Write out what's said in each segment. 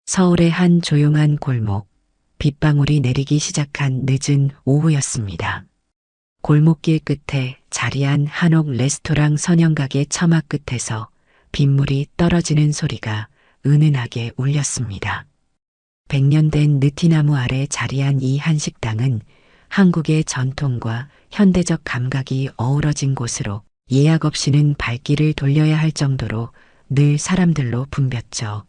서울의 한 조용한 골목, 빗방울이 내리기 시작한 늦은 오후였습니다. 골목길 끝에 자리한 한옥 레스토랑 선영가게 처막 끝에서 빗물이 떨어지는 소리가 은은하게 울렸습니다. 100년 된 느티나무 아래 자리한 이 한식당은 한국의 전통과 현대적 감각이 어우러진 곳으로 예약 없이는 발길을 돌려야 할 정도로 늘 사람들로 붐볐죠.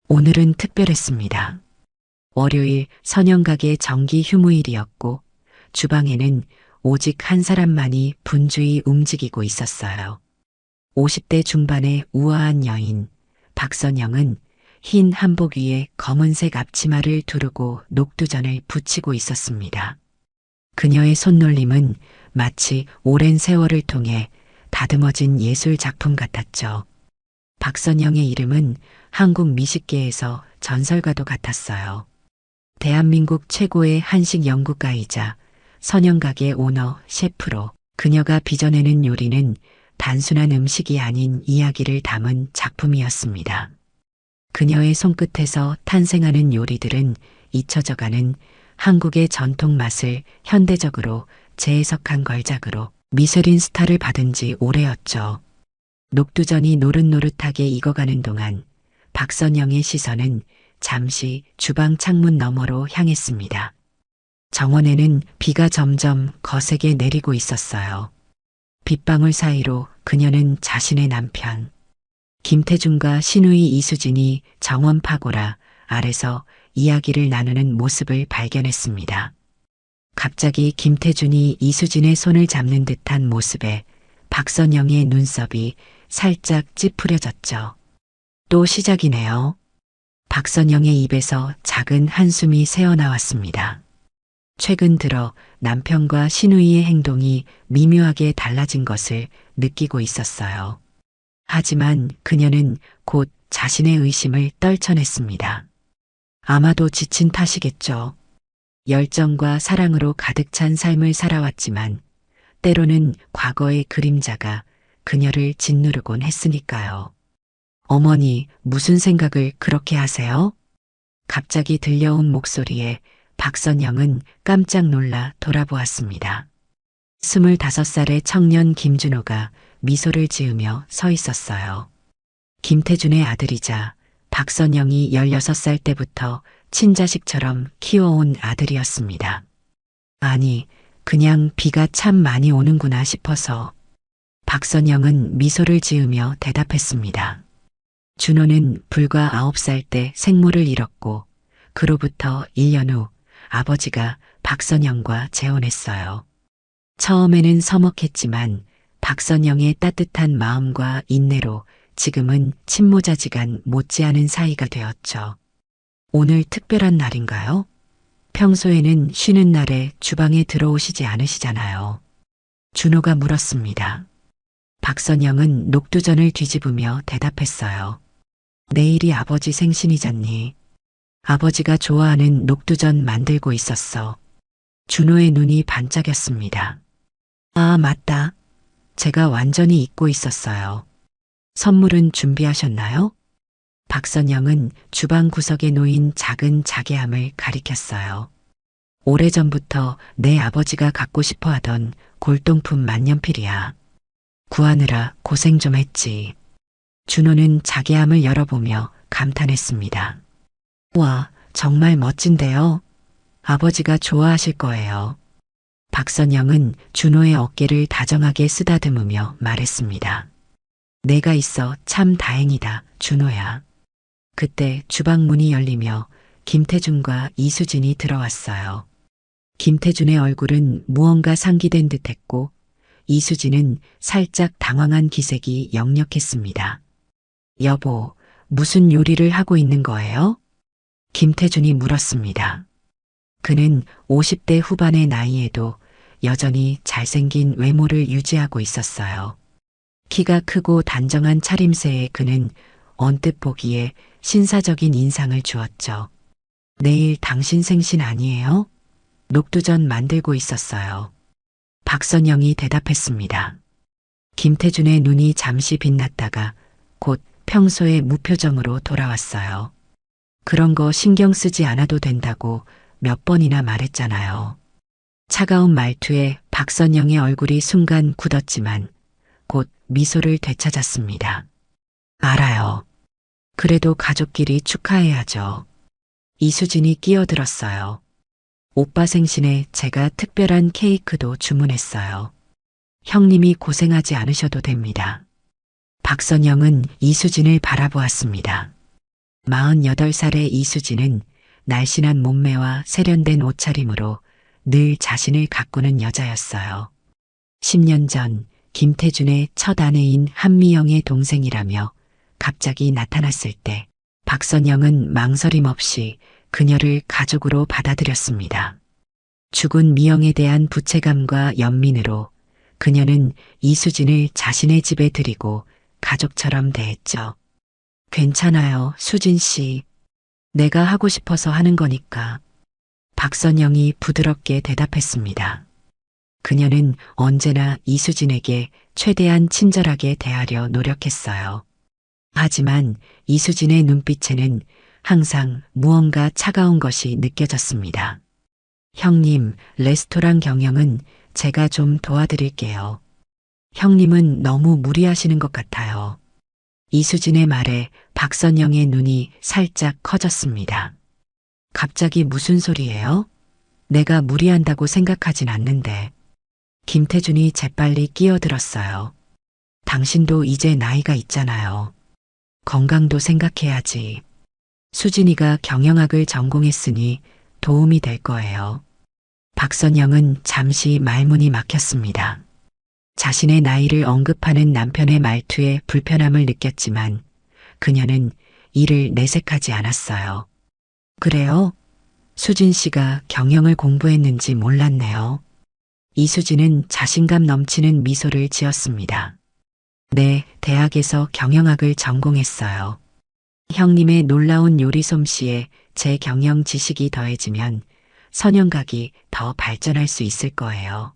오늘은 특별했습니다. 월요일 선영가게 정기 휴무일이었고 주방에는 오직 한 사람만이 분주히 움직이고 있었어요. 50대 중반의 우아한 여인 박선영은 흰 한복 위에 검은색 앞치마를 두르고 녹두전을 부치고 있었습니다. 그녀의 손놀림은 마치 오랜 세월을 통해 다듬어진 예술 작품 같았죠. 박선영의 이름은 한국 미식계에서 전설과도 같았어요. 대한민국 최고의 한식 연구가이자 선영가게 오너 셰프로 그녀가 빚어내는 요리는 단순한 음식이 아닌 이야기를 담은 작품이었습니다. 그녀의 손끝에서 탄생하는 요리들은 잊혀져가는 한국의 전통 맛을 현대적으로 재해석한 걸작으로 미쉐린 스타를 받은 지 오래였죠. 녹두전이 노릇노릇하게 익어가는 동안 박선영의 시선은 잠시 주방 창문 너머로 향했습니다. 정원에는 비가 점점 거세게 내리고 있었어요. 빗방울 사이로 그녀는 자신의 남편 김태준과 시누이 이수진이 정원 파고라 아래서 이야기를 나누는 모습을 발견했습니다. 갑자기 김태준이 이수진의 손을 잡는 듯한 모습에 박선영의 눈썹이 살짝 찌푸려졌죠. 또 시작이네요. 박선영의 입에서 작은 한숨이 새어나왔습니다. 최근 들어 남편과 시누이의 행동이 미묘하게 달라진 것을 느끼고 있었어요. 하지만 그녀는 곧 자신의 의심을 떨쳐냈습니다. 아마도 지친 탓이겠죠. 열정과 사랑으로 가득 찬 삶을 살아왔지만 때로는 과거의 그림자가 그녀를 짓누르곤 했으니까요. 어머니, 무슨 생각을 그렇게 하세요? 갑자기 들려온 목소리에 박선영은 깜짝 놀라 돌아보았습니다. 25살의 청년 김준호가 미소를 지으며 서 있었어요. 김태준의 아들이자 박선영이 16살 때부터 친자식처럼 키워온 아들이었습니다. 아니, 그냥 비가 참 많이 오는구나 싶어서. 박선영은 미소를 지으며 대답했습니다. 준호는 불과 9살 때 생모를 잃었고 그로부터 1년 후 아버지가 박선영과 재혼했어요. 처음에는 서먹했지만 박선영의 따뜻한 마음과 인내로 지금은 친모자지간 못지않은 사이가 되었죠. 오늘 특별한 날인가요? 평소에는 쉬는 날에 주방에 들어오시지 않으시잖아요. 준호가 물었습니다. 박선영은 녹두전을 뒤집으며 대답했어요. 내일이 아버지 생신이잖니. 아버지가 좋아하는 녹두전 만들고 있었어. 준호의 눈이 반짝였습니다. 아, 맞다. 제가 완전히 잊고 있었어요. 선물은 준비하셨나요? 박선영은 주방 구석에 놓인 작은 자개함을 가리켰어요. 오래전부터 내 아버지가 갖고 싶어 하던 골동품 만년필이야. 구하느라 고생 좀 했지. 준호는 자개함을 열어보며 감탄했습니다. 와, 정말 멋진데요. 아버지가 좋아하실 거예요. 박선영은 준호의 어깨를 다정하게 쓰다듬으며 말했습니다. 내가 있어 참 다행이다, 준호야. 그때 주방 문이 열리며 김태준과 이수진이 들어왔어요. 김태준의 얼굴은 무언가 상기된 듯했고 이수진은 살짝 당황한 기색이 역력했습니다. 여보, 무슨 요리를 하고 있는 거예요? 김태준이 물었습니다. 그는 50대 후반의 나이에도 여전히 잘생긴 외모를 유지하고 있었어요. 키가 크고 단정한 차림새의 그는 언뜻 보기에 신사적인 인상을 주었죠. 내일 당신 생신 아니에요? 녹두전 만들고 있었어요. 박선영이 대답했습니다. 김태준의 눈이 잠시 빛났다가 곧 평소의 무표정으로 돌아왔어요. 그런 거 신경 쓰지 않아도 된다고 몇 번이나 말했잖아요. 차가운 말투에 박선영의 얼굴이 순간 굳었지만 곧 미소를 되찾았습니다. 알아요. 그래도 가족끼리 축하해야죠. 이수진이 끼어들었어요. 오빠 생신에 제가 특별한 케이크도 주문했어요. 형님이 고생하지 않으셔도 됩니다. 박선영은 이수진을 바라보았습니다. 48살의 이수진은 날씬한 몸매와 세련된 옷차림으로 늘 자신을 가꾸는 여자였어요. 10년 전 김태준의 첫 아내인 한미영의 동생이라며 갑자기 나타났을 때 박선영은 망설임 없이 그녀를 가족으로 받아들였습니다. 죽은 미영에 대한 부채감과 연민으로 그녀는 이수진을 자신의 집에 들이고 가족처럼 대했죠. 괜찮아요, 수진 씨. 내가 하고 싶어서 하는 거니까. 박선영이 부드럽게 대답했습니다. 그녀는 언제나 이수진에게 최대한 친절하게 대하려 노력했어요. 하지만 이수진의 눈빛에는 항상 무언가 차가운 것이 느껴졌습니다. 형님, 레스토랑 경영은 제가 좀 도와드릴게요. 형님은 너무 무리하시는 것 같아요. 이수진의 말에 박선영의 눈이 살짝 커졌습니다. 갑자기 무슨 소리예요? 내가 무리한다고 생각하진 않는데. 김태준이 재빨리 끼어들었어요. 당신도 이제 나이가 있잖아요. 건강도 생각해야지. 수진이가 경영학을 전공했으니 도움이 될 거예요. 박선영은 잠시 말문이 막혔습니다. 자신의 나이를 언급하는 남편의 말투에 불편함을 느꼈지만 그녀는 이를 내색하지 않았어요. 그래요? 수진 씨가 경영을 공부했는지 몰랐네요. 이수진은 자신감 넘치는 미소를 지었습니다. 네, 대학에서 경영학을 전공했어요. 형님의 놀라운 요리 솜씨에 제 경영 지식이 더해지면 선영각이 더 발전할 수 있을 거예요.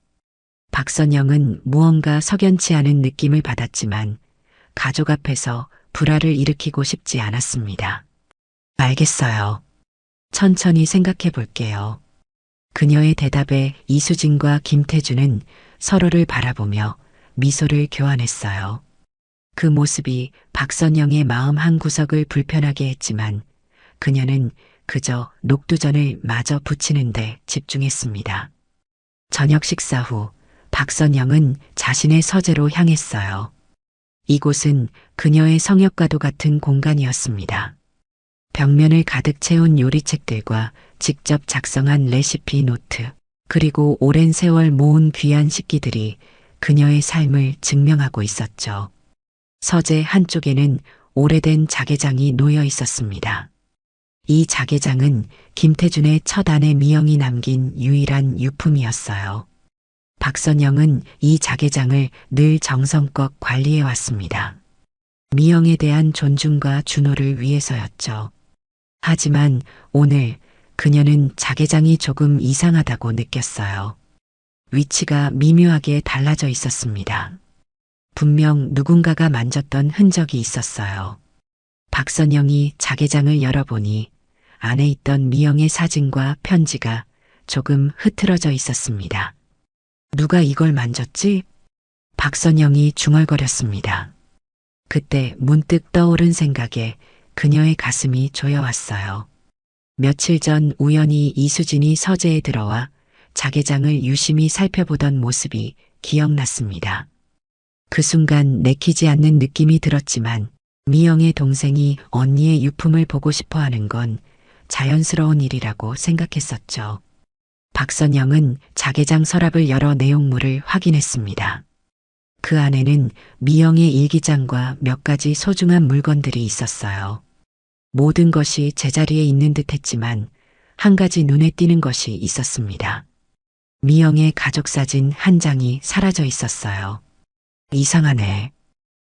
박선영은 무언가 석연치 않은 느낌을 받았지만 가족 앞에서 불화를 일으키고 싶지 않았습니다. 알겠어요. 천천히 생각해 볼게요. 그녀의 대답에 이수진과 김태준은 서로를 바라보며 미소를 교환했어요. 그 모습이 박선영의 마음 한구석을 불편하게 했지만 그녀는 그저 녹두전을 마저 부치는 데 집중했습니다. 저녁 식사 후 박선영은 자신의 서재로 향했어요. 이곳은 그녀의 성역과도 같은 공간이었습니다. 벽면을 가득 채운 요리책들과 직접 작성한 레시피 노트, 그리고 오랜 세월 모은 귀한 식기들이 그녀의 삶을 증명하고 있었죠. 서재 한쪽에는 오래된 자개장이 놓여 있었습니다. 이 자개장은 김태준의 첫 아내 미영이 남긴 유일한 유품이었어요. 박선영은 이 자개장을 늘 정성껏 관리해 왔습니다. 미영에 대한 존중과 준호를 위해서였죠. 하지만 오늘 그녀는 자개장이 조금 이상하다고 느꼈어요. 위치가 미묘하게 달라져 있었습니다. 분명 누군가가 만졌던 흔적이 있었어요. 박선영이 자개장을 열어보니 안에 있던 미영의 사진과 편지가 조금 흐트러져 있었습니다. 누가 이걸 만졌지? 박선영이 중얼거렸습니다. 그때 문득 떠오른 생각에 그녀의 가슴이 조여왔어요. 며칠 전 우연히 이수진이 서재에 들어와 자개장을 유심히 살펴보던 모습이 기억났습니다. 그 순간 내키지 않는 느낌이 들었지만 미영의 동생이 언니의 유품을 보고 싶어 하는 건 자연스러운 일이라고 생각했었죠. 박선영은 자개장 서랍을 열어 내용물을 확인했습니다. 그 안에는 미영의 일기장과 몇 가지 소중한 물건들이 있었어요. 모든 것이 제자리에 있는 듯 했지만 한 가지 눈에 띄는 것이 있었습니다. 미영의 가족사진 한 장이 사라져 있었어요. 이상하네.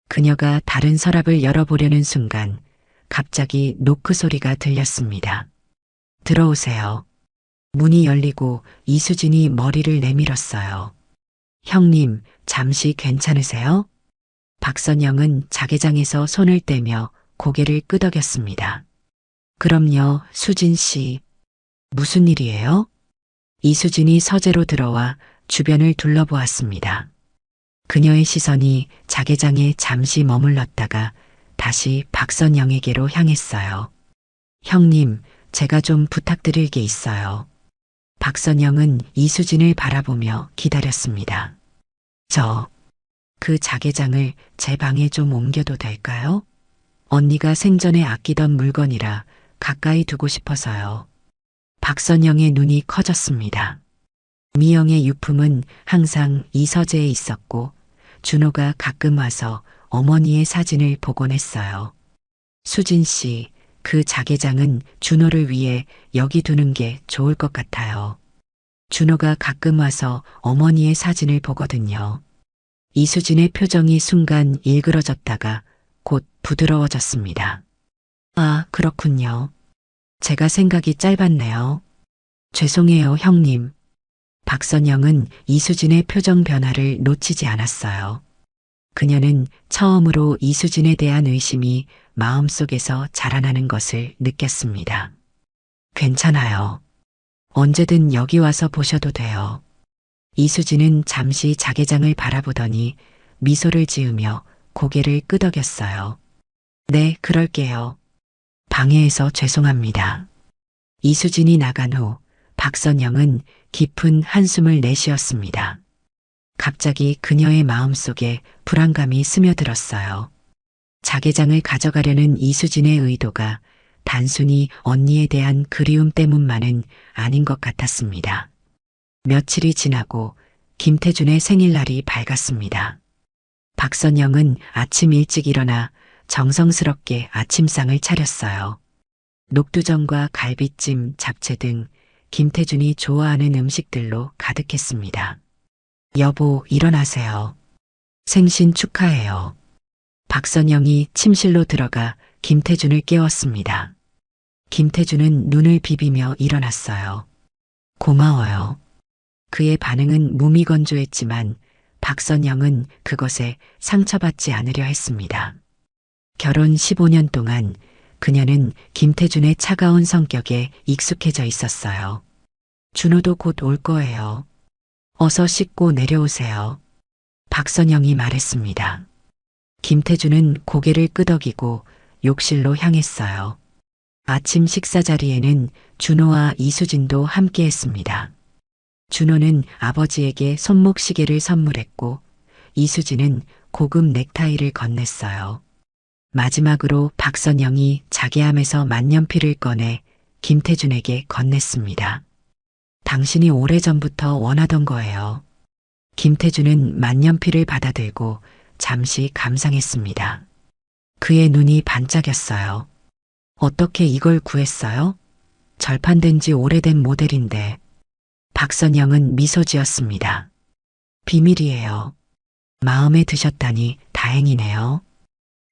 그녀가 다른 서랍을 열어보려는 순간 갑자기 노크 소리가 들렸습니다. 들어오세요. 문이 열리고 이수진이 머리를 내밀었어요. 형님, 잠시 괜찮으세요? 박선영은 자개장에서 손을 떼며 고개를 끄덕였습니다. 그럼요, 수진 씨. 무슨 일이에요? 이수진이 서재로 들어와 주변을 둘러보았습니다. 그녀의 시선이 자개장에 잠시 머물렀다가 다시 박선영에게로 향했어요. 형님, 제가 좀 부탁드릴 게 있어요. 박선영은 이수진을 바라보며 기다렸습니다. 그 자개장을 제 방에 좀 옮겨도 될까요? 언니가 생전에 아끼던 물건이라 가까이 두고 싶어서요. 박선영의 눈이 커졌습니다. 미영의 유품은 항상 이 서재에 있었고 준호가 가끔 와서 어머니의 사진을 보곤 했어요. 수진 씨, 그 자개장은 준호를 위해 여기 두는 게 좋을 것 같아요. 준호가 가끔 와서 어머니의 사진을 보거든요. 이수진의 표정이 순간 일그러졌다가 곧 부드러워졌습니다. 아, 그렇군요. 제가 생각이 짧았네요. 죄송해요, 형님. 박선영은 이수진의 표정 변화를 놓치지 않았어요. 그녀는 처음으로 이수진에 대한 의심이 마음속에서 자라나는 것을 느꼈습니다. 괜찮아요. 언제든 여기 와서 보셔도 돼요. 이수진은 잠시 자개장을 바라보더니 미소를 지으며 고개를 끄덕였어요. 네, 그럴게요. 방해해서 죄송합니다. 이수진이 나간 후 박선영은 깊은 한숨을 내쉬었습니다. 갑자기 그녀의 마음속에 불안감이 스며들었어요. 자개장을 가져가려는 이수진의 의도가 단순히 언니에 대한 그리움 때문만은 아닌 것 같았습니다. 며칠이 지나고 김태준의 생일날이 밝았습니다. 박선영은 아침 일찍 일어나 정성스럽게 아침상을 차렸어요. 녹두전과 갈비찜, 잡채 등 김태준이 좋아하는 음식들로 가득했습니다. 여보, 일어나세요. 생신 축하해요. 박선영이 침실로 들어가 김태준을 깨웠습니다. 김태준은 눈을 비비며 일어났어요. 고마워요. 그의 반응은 무미건조했지만 박선영은 그것에 상처받지 않으려 했습니다. 결혼 15년 동안 그녀는 김태준의 차가운 성격에 익숙해져 있었어요. 준호도 곧 올 거예요. 어서 씻고 내려오세요. 박선영이 말했습니다. 김태준은 고개를 끄덕이고 욕실로 향했어요. 아침 식사 자리에는 준호와 이수진도 함께했습니다. 준호는 아버지에게 손목시계를 선물했고 이수진은 고급 넥타이를 건넸어요. 마지막으로 박선영이 자개함에서 만년필을 꺼내 김태준에게 건넸습니다. 당신이 오래전부터 원하던 거예요. 김태준은 만년필을 받아들고 잠시 감상했습니다. 그의 눈이 반짝였어요. 어떻게 이걸 구했어요? 절판된 지 오래된 모델인데. 박선영은 미소 지었습니다. 비밀이에요. 마음에 드셨다니 다행이네요.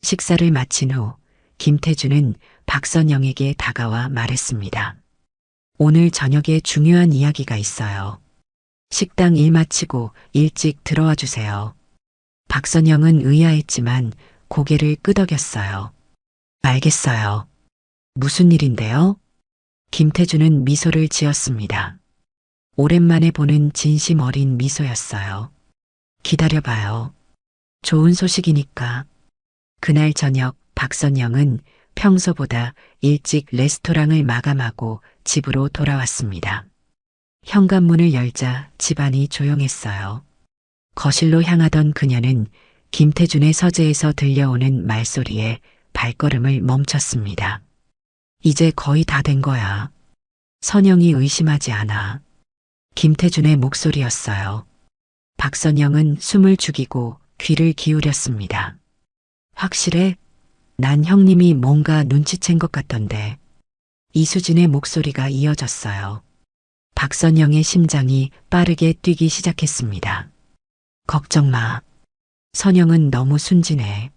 식사를 마친 후 김태준은 박선영에게 다가와 말했습니다. 오늘 저녁에 중요한 이야기가 있어요. 식당 일 마치고 일찍 들어와 주세요. 박선영은 의아했지만 고개를 끄덕였어요. 알겠어요. 무슨 일인데요? 김태준은 미소를 지었습니다. 오랜만에 보는 진심 어린 미소였어요. 기다려봐요. 좋은 소식이니까. 그날 저녁 박선영은 평소보다 일찍 레스토랑을 마감하고 집으로 돌아왔습니다. 현관문을 열자 집안이 조용했어요. 거실로 향하던 그녀는 김태준의 서재에서 들려오는 말소리에 발걸음을 멈췄습니다. 이제 거의 다 된 거야. 선영이 의심하지 않아. 김태준의 목소리였어요. 박선영은 숨을 죽이고 귀를 기울였습니다. 확실해? 난 형님이 뭔가 눈치챈 것 같던데. 이수진의 목소리가 이어졌어요. 박선영의 심장이 빠르게 뛰기 시작했습니다. 걱정 마. 선영은 너무 순진해.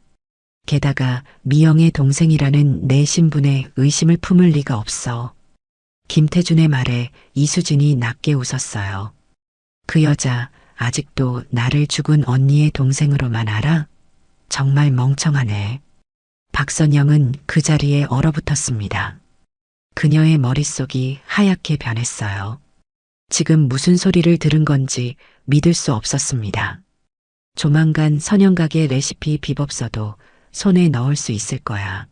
게다가 미영의 동생이라는 내 신분에 의심을 품을 리가 없어. 김태준의 말에 이수진이 낮게 웃었어요. 그 여자 아직도 나를 죽은 언니의 동생으로만 알아? 정말 멍청하네. 박선영은 그 자리에 얼어붙었습니다. 그녀의 머릿속이 하얗게 변했어요. 지금 무슨 소리를 들은 건지 믿을 수 없었습니다. 조만간 선영각의 레시피 비법서도 손에 넣을 수 있을 거야.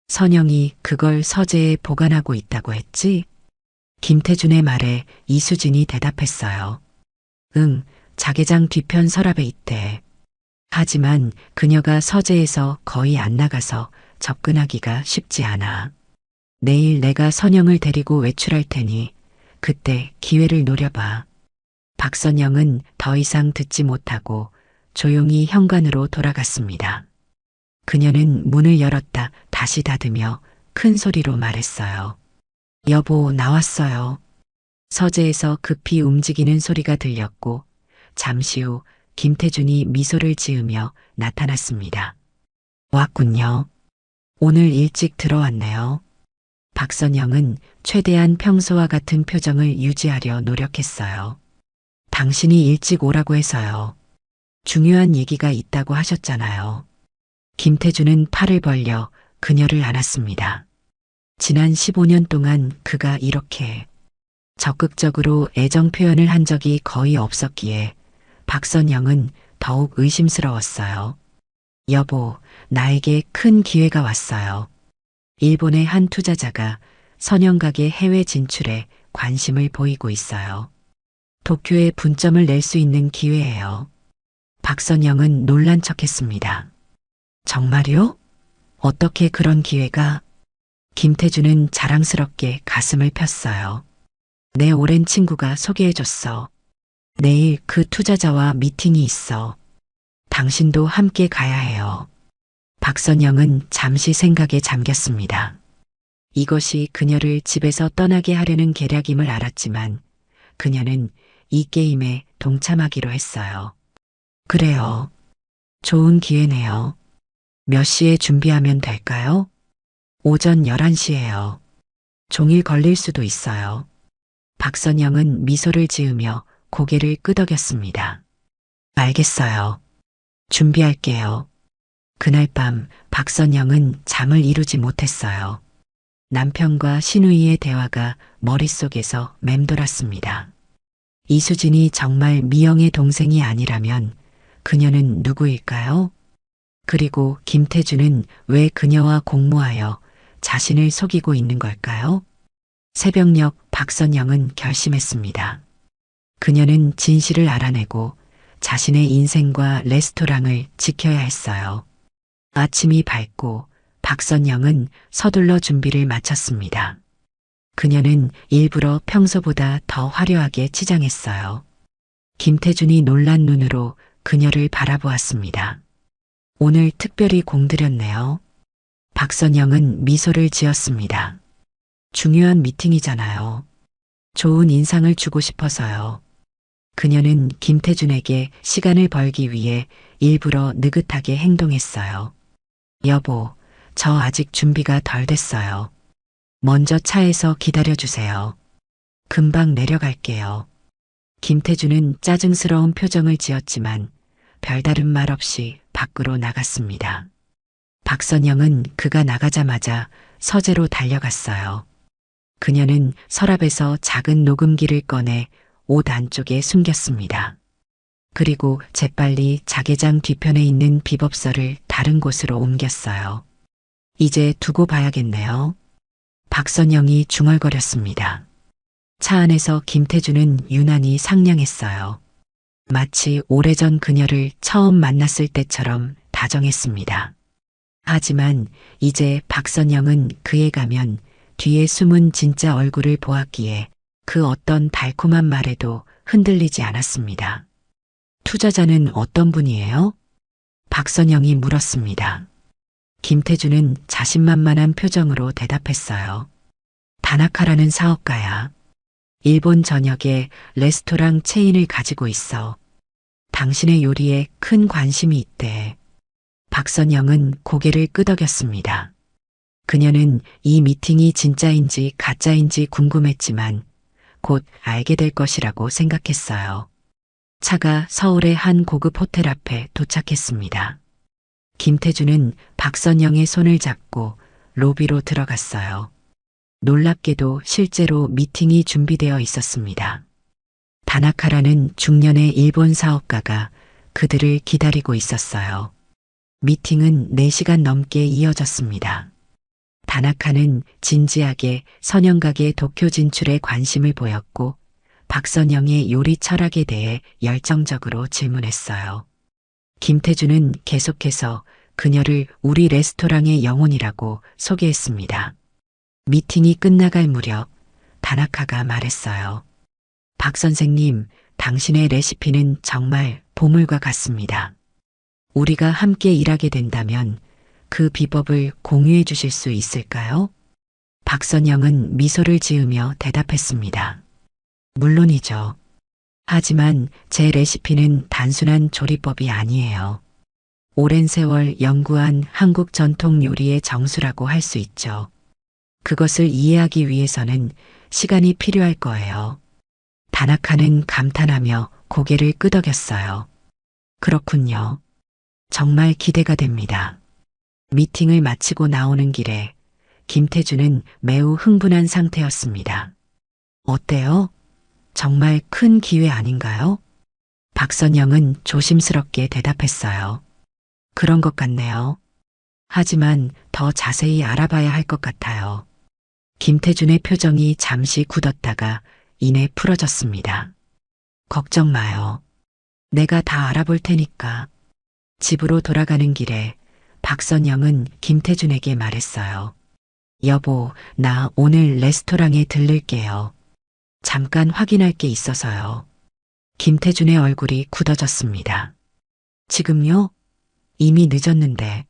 선영이 그걸 서재에 보관하고 있다고 했지? 김태준의 말에 이수진이 대답했어요. 응, 자개장 뒤편 서랍에 있대. 하지만 그녀가 서재에서 거의 안 나가서 접근하기가 쉽지 않아. 내일 내가 선영을 데리고 외출할 테니 그때 기회를 노려봐. 박선영은 더 이상 듣지 못하고 조용히 현관으로 돌아갔습니다. 그녀는 문을 열었다 다시 닫으며 큰 소리로 말했어요. 여보, 나왔어요. 서재에서 급히 움직이는 소리가 들렸고 잠시 후 김태준이 미소를 지으며 나타났습니다. 왔군요. 오늘 일찍 들어왔네요. 박선영은 최대한 평소와 같은 표정을 유지하려 노력했어요. 당신이 일찍 오라고 해서요. 중요한 얘기가 있다고 하셨잖아요. 김태준은 팔을 벌려 그녀를 안았습니다. 지난 15년 동안 그가 이렇게 적극적으로 애정 표현을 한 적이 거의 없었기에 박선영은 더욱 의심스러웠어요. 여보, 나에게 큰 기회가 왔어요. 일본의 한 투자자가 선영각의 해외 진출에 관심을 보이고 있어요. 도쿄에 분점을 낼 수 있는 기회예요. 박선영은 놀란 척했습니다. 정말요? 어떻게 그런 기회가? 김태준은 자랑스럽게 가슴을 폈어요. 내 오랜 친구가 소개해줬어. 내일 그 투자자와 미팅이 있어. 당신도 함께 가야 해요. 박선영은 잠시 생각에 잠겼습니다. 이것이 그녀를 집에서 떠나게 하려는 계략임을 알았지만 그녀는 이 게임에 동참하기로 했어요. 그래요. 좋은 기회네요. 몇 시에 준비하면 될까요? 오전 11시예요. 종일 걸릴 수도 있어요. 박선영은 미소를 지으며 고개를 끄덕였습니다. 알겠어요. 준비할게요. 그날 밤 박선영은 잠을 이루지 못했어요. 남편과 신우이의 대화가 머릿속에서 맴돌았습니다. 이수진이 정말 미영의 동생이 아니라면 그녀는 누구일까요? 그리고 김태준은 왜 그녀와 공모하여 자신을 속이고 있는 걸까요? 새벽녘 박선영은 결심했습니다. 그녀는 진실을 알아내고 자신의 인생과 레스토랑을 지켜야 했어요. 아침이 밝고 박선영은 서둘러 준비를 마쳤습니다. 그녀는 일부러 평소보다 더 화려하게 치장했어요. 김태준이 놀란 눈으로 그녀를 바라보았습니다. 오늘 특별히 공들였네요. 박선영은 미소를 지었습니다. 중요한 미팅이잖아요. 좋은 인상을 주고 싶어서요. 그녀는 김태준에게 시간을 벌기 위해 일부러 느긋하게 행동했어요. 여보, 저 아직 준비가 덜 됐어요. 먼저 차에서 기다려주세요. 금방 내려갈게요. 김태준은 짜증스러운 표정을 지었지만 별다른 말 없이 밖으로 나갔습니다. 박선영은 그가 나가자마자 서재로 달려갔어요. 그녀는 서랍에서 작은 녹음기를 꺼내 옷 안쪽에 숨겼습니다. 그리고 재빨리 자개장 뒤편에 있는 비법서를 다른 곳으로 옮겼어요. 이제 두고 봐야겠네요. 박선영이 중얼거렸습니다. 차 안에서 김태준은 유난히 상냥했어요. 마치 오래전 그녀를 처음 만났을 때처럼 다정했습니다. 하지만 이제 박선영은 그에 가면 뒤에 숨은 진짜 얼굴을 보았기에 그 어떤 달콤한 말에도 흔들리지 않았습니다. 투자자는 어떤 분이에요? 박선영이 물었습니다. 김태준은 자신만만한 표정으로 대답했어요. 다나카라는 사업가야. 일본 전역에 레스토랑 체인을 가지고 있어. 당신의 요리에 큰 관심이 있대. 박선영은 고개를 끄덕였습니다. 그녀는 이 미팅이 진짜인지 가짜인지 궁금했지만 곧 알게 될 것이라고 생각했어요. 차가 서울의 한 고급 호텔 앞에 도착했습니다. 김태준은 박선영의 손을 잡고 로비로 들어갔어요. 놀랍게도 실제로 미팅이 준비되어 있었습니다. 다나카라는 중년의 일본 사업가가 그들을 기다리고 있었어요. 미팅은 4시간 넘게 이어졌습니다. 다나카는 진지하게 선영각의 도쿄 진출에 관심을 보였고 박선영의 요리 철학에 대해 열정적으로 질문했어요. 김태준은 계속해서 그녀를 우리 레스토랑의 영혼이라고 소개했습니다. 미팅이 끝나갈 무렵 다나카가 말했어요. 박 선생님, 당신의 레시피는 정말 보물과 같습니다. 우리가 함께 일하게 된다면 그 비법을 공유해 주실 수 있을까요? 박선영은 미소를 지으며 대답했습니다. 물론이죠. 하지만 제 레시피는 단순한 조리법이 아니에요. 오랜 세월 연구한 한국 전통 요리의 정수라고 할 수 있죠. 그것을 이해하기 위해서는 시간이 필요할 거예요. 다나카는 감탄하며 고개를 끄덕였어요. 그렇군요. 정말 기대가 됩니다. 미팅을 마치고 나오는 길에 김태준은 매우 흥분한 상태였습니다. 어때요? 정말 큰 기회 아닌가요? 박선영은 조심스럽게 대답했어요. 그런 것 같네요. 하지만 더 자세히 알아봐야 할 것 같아요. 김태준의 표정이 잠시 굳었다가 이내 풀어졌습니다. 걱정 마요. 내가 다 알아볼 테니까. 집으로 돌아가는 길에 박선영은 김태준에게 말했어요. 여보, 나 오늘 레스토랑에 들를게요. 잠깐 확인할 게 있어서요. 김태준의 얼굴이 굳어졌습니다. 지금요? 이미 늦었는데.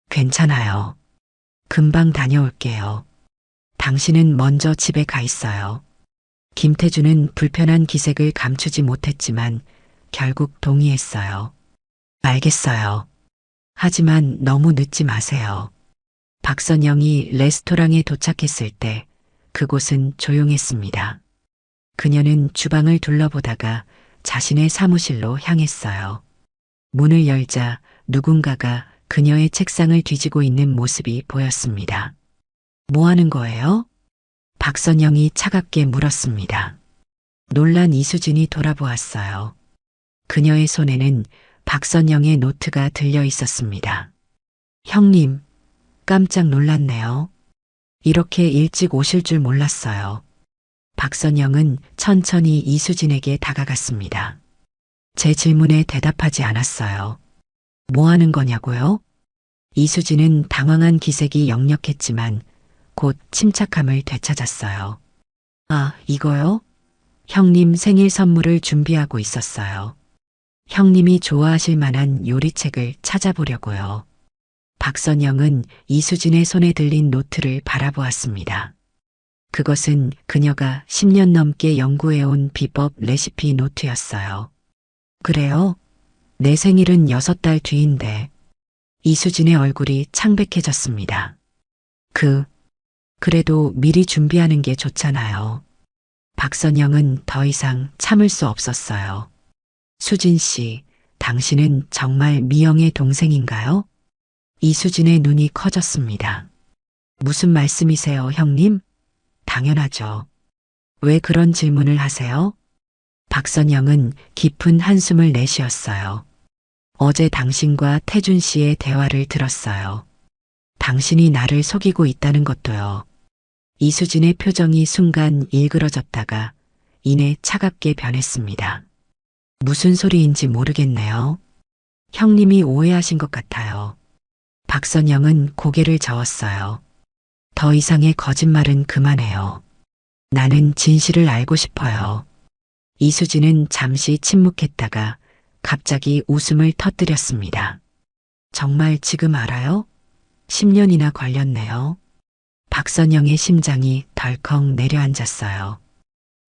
괜찮아요. 금방 다녀올게요. 당신은 먼저 집에 가 있어요. 김태준은 불편한 기색을 감추지 못했지만 결국 동의했어요. 알겠어요. 하지만 너무 늦지 마세요. 박선영이 레스토랑에 도착했을 때 그곳은 조용했습니다. 그녀는 주방을 둘러보다가 자신의 사무실로 향했어요. 문을 열자 누군가가 그녀의 책상을 뒤지고 있는 모습이 보였습니다. 뭐 하는 거예요? 박선영이 차갑게 물었습니다. 놀란 이수진이 돌아보았어요. 그녀의 손에는 박선영의 노트가 들려 있었습니다. 형님, 깜짝 놀랐네요. 이렇게 일찍 오실 줄 몰랐어요. 박선영은 천천히 이수진에게 다가갔습니다. 제 질문에 대답하지 않았어요. 뭐 하는 거냐고요? 이수진은 당황한 기색이 역력했지만 곧 침착함을 되찾았어요. 아, 이거요? 형님 생일 선물을 준비하고 있었어요. 형님이 좋아하실 만한 요리책을 찾아보려고요. 박선영은 이수진의 손에 들린 노트를 바라보았습니다. 그것은 그녀가 10년 넘게 연구해온 비법 레시피 노트였어요. 그래요? 내 생일은 6달 뒤인데. 이수진의 얼굴이 창백해졌습니다. 그래도 미리 준비하는 게 좋잖아요. 박선영은 더 이상 참을 수 없었어요. 수진 씨, 당신은 정말 미영의 동생인가요? 이수진의 눈이 커졌습니다. 무슨 말씀이세요, 형님? 당연하죠. 왜 그런 질문을 하세요? 박선영은 깊은 한숨을 내쉬었어요. 어제 당신과 태준 씨의 대화를 들었어요. 당신이 나를 속이고 있다는 것도요. 이수진의 표정이 순간 일그러졌다가 이내 차갑게 변했습니다. 무슨 소리인지 모르겠네요. 형님이 오해하신 것 같아요. 박선영은 고개를 저었어요. 더 이상의 거짓말은 그만해요. 나는 진실을 알고 싶어요. 이수진은 잠시 침묵했다가 갑자기 웃음을 터뜨렸습니다. 정말 지금 알아요? 10년이나 걸렸네요. 박선영의 심장이 덜컥 내려앉았어요.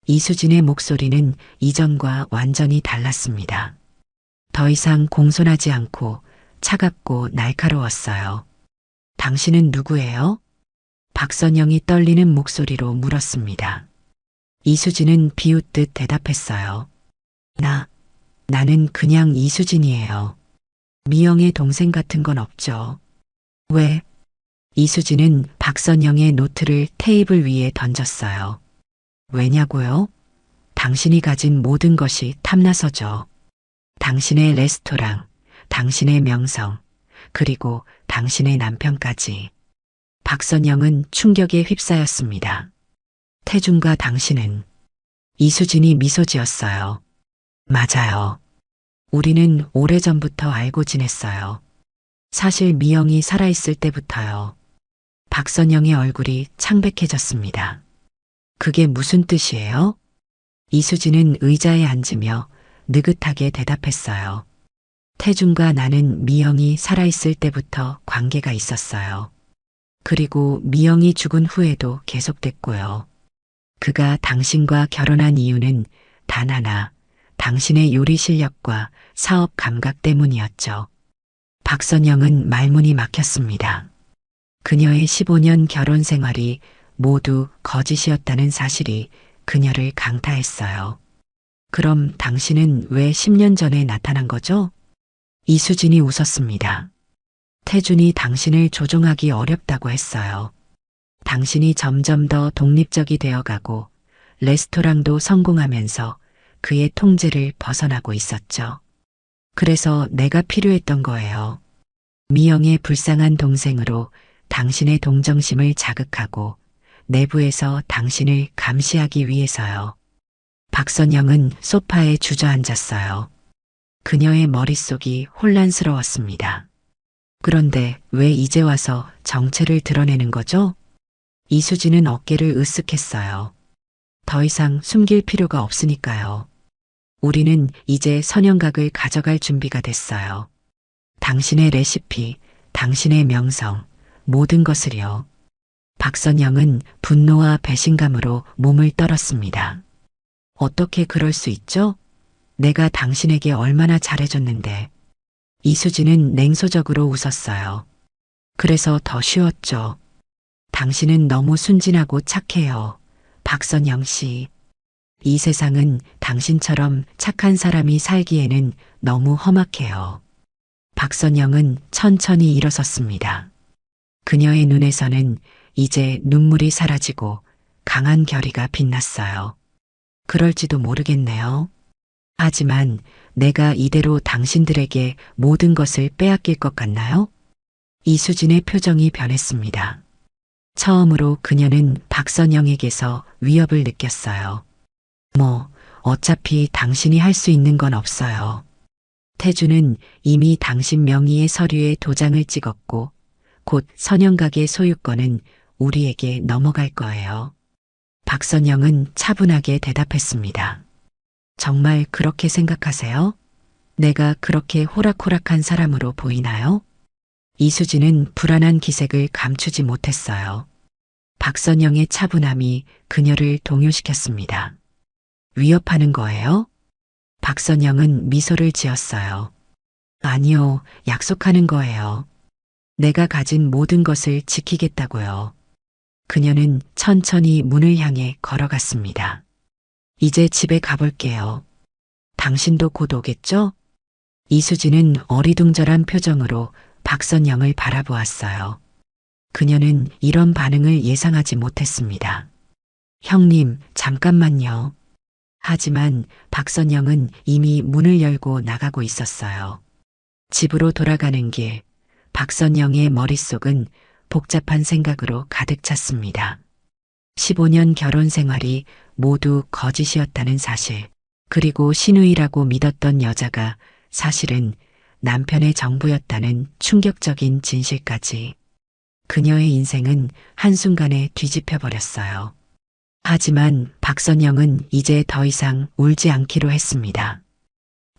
이수진의 목소리는 이전과 완전히 달랐습니다. 더 이상 공손하지 않고 차갑고 날카로웠어요. 당신은 누구예요? 박선영이 떨리는 목소리로 물었습니다. 이수진은 비웃듯 대답했어요. 나는 그냥 이수진이에요. 미영의 동생 같은 건 없죠. 왜? 이수진은 박선영의 노트를 테이블 위에 던졌어요. 왜냐고요? 당신이 가진 모든 것이 탐나서죠. 당신의 레스토랑, 당신의 명성, 그리고 당신의 남편까지. 박선영은 충격에 휩싸였습니다. 태준과 당신은. 이수진이 미소 지었어요. 맞아요. 우리는 오래전부터 알고 지냈어요. 사실 미영이 살아있을 때부터요. 박선영의 얼굴이 창백해졌습니다. 그게 무슨 뜻이에요? 이수진은 의자에 앉으며 느긋하게 대답했어요. 태준과 나는 미영이 살아있을 때부터 관계가 있었어요. 그리고 미영이 죽은 후에도 계속됐고요. 그가 당신과 결혼한 이유는 단 하나, 당신의 요리 실력과 사업 감각 때문이었죠. 박선영은 말문이 막혔습니다. 그녀의 15년 결혼 생활이 모두 거짓이었다는 사실이 그녀를 강타했어요. 그럼 당신은 왜 10년 전에 나타난 거죠? 이수진이 웃었습니다. 태준이 당신을 조종하기 어렵다고 했어요. 당신이 점점 더 독립적이 되어가고 레스토랑도 성공하면서 그의 통제를 벗어나고 있었죠. 그래서 내가 필요했던 거예요. 미영의 불쌍한 동생으로 당신의 동정심을 자극하고 내부에서 당신을 감시하기 위해서요. 박선영은 소파에 주저앉았어요. 그녀의 머릿속이 혼란스러웠습니다. 그런데 왜 이제 와서 정체를 드러내는 거죠? 이수진은 어깨를 으쓱했어요. 더 이상 숨길 필요가 없으니까요. 우리는 이제 선영각을 가져갈 준비가 됐어요. 당신의 레시피, 당신의 명성, 모든 것을요. 박선영은 분노와 배신감으로 몸을 떨었습니다. 어떻게 그럴 수 있죠? 내가 당신에게 얼마나 잘해줬는데. 이수진은 냉소적으로 웃었어요. 그래서 더 쉬웠죠. 당신은 너무 순진하고 착해요. 박선영 씨. 이 세상은 당신처럼 착한 사람이 살기에는 너무 험악해요. 박선영은 천천히 일어섰습니다. 그녀의 눈에서는 이제 눈물이 사라지고 강한 결의가 빛났어요. 그럴지도 모르겠네요. 하지만 내가 이대로 당신들에게 모든 것을 빼앗길 것 같나요? 이수진의 표정이 변했습니다. 처음으로 그녀는 박선영에게서 위협을 느꼈어요. 어차피 당신이 할 수 있는 건 없어요. 태주는 이미 당신 명의의 서류에 도장을 찍었고 곧 선영각의 소유권은 우리에게 넘어갈 거예요. 박선영은 차분하게 대답했습니다. 정말 그렇게 생각하세요? 내가 그렇게 호락호락한 사람으로 보이나요? 이수진은 불안한 기색을 감추지 못했어요. 박선영의 차분함이 그녀를 동요시켰습니다. 위협하는 거예요? 박선영은 미소를 지었어요. 아니요, 약속하는 거예요. 내가 가진 모든 것을 지키겠다고요. 그녀는 천천히 문을 향해 걸어갔습니다. 이제 집에 가볼게요. 당신도 곧 오겠죠? 이수진은 어리둥절한 표정으로 박선영을 바라보았어요. 그녀는 이런 반응을 예상하지 못했습니다. 형님, 잠깐만요. 하지만 박선영은 이미 문을 열고 나가고 있었어요. 집으로 돌아가는 길, 박선영의 머릿속은 복잡한 생각으로 가득 찼습니다. 15년 결혼 생활이 모두 거짓이었다는 사실, 그리고 신우이라고 믿었던 여자가 사실은 남편의 정부였다는 충격적인 진실까지. 그녀의 인생은 한순간에 뒤집혀 버렸어요. 하지만 박선영은 이제 더 이상 울지 않기로 했습니다.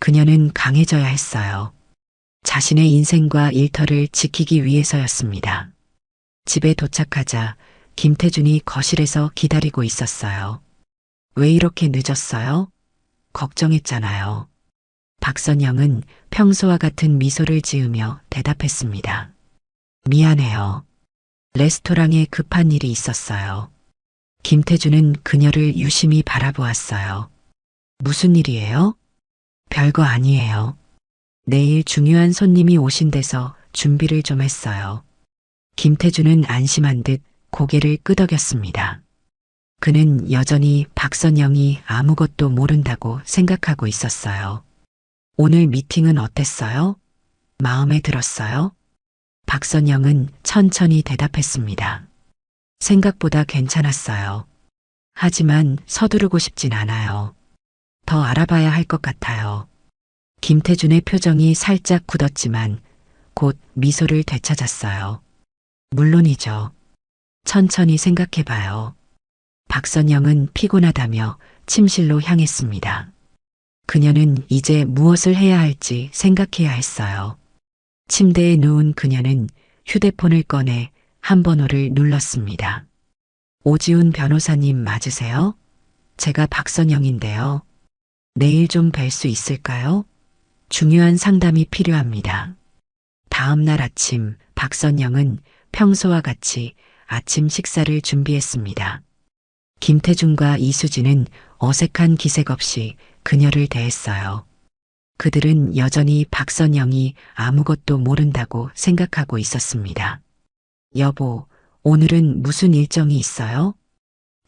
그녀는 강해져야 했어요. 자신의 인생과 일터를 지키기 위해서였습니다. 집에 도착하자 김태준이 거실에서 기다리고 있었어요. 왜 이렇게 늦었어요? 걱정했잖아요. 박선영은 평소와 같은 미소를 지으며 대답했습니다. 미안해요. 레스토랑에 급한 일이 있었어요. 김태준은 그녀를 유심히 바라보았어요. 무슨 일이에요? 별거 아니에요. 내일 중요한 손님이 오신 데서 준비를 좀 했어요. 김태준은 안심한 듯 고개를 끄덕였습니다. 그는 여전히 박선영이 아무것도 모른다고 생각하고 있었어요. 오늘 미팅은 어땠어요? 마음에 들었어요? 박선영은 천천히 대답했습니다. 생각보다 괜찮았어요. 하지만 서두르고 싶진 않아요. 더 알아봐야 할 것 같아요. 김태준의 표정이 살짝 굳었지만 곧 미소를 되찾았어요. 물론이죠. 천천히 생각해봐요. 박선영은 피곤하다며 침실로 향했습니다. 그녀는 이제 무엇을 해야 할지 생각해야 했어요. 침대에 누운 그녀는 휴대폰을 꺼내 한 번호를 눌렀습니다. 오지훈 변호사님 맞으세요? 제가 박선영인데요. 내일 좀 뵐 수 있을까요? 중요한 상담이 필요합니다. 다음 날 아침 박선영은 평소와 같이 아침 식사를 준비했습니다. 김태준과 이수진은 어색한 기색 없이 그녀를 대했어요. 그들은 여전히 박선영이 아무것도 모른다고 생각하고 있었습니다. 여보, 오늘은 무슨 일정이 있어요?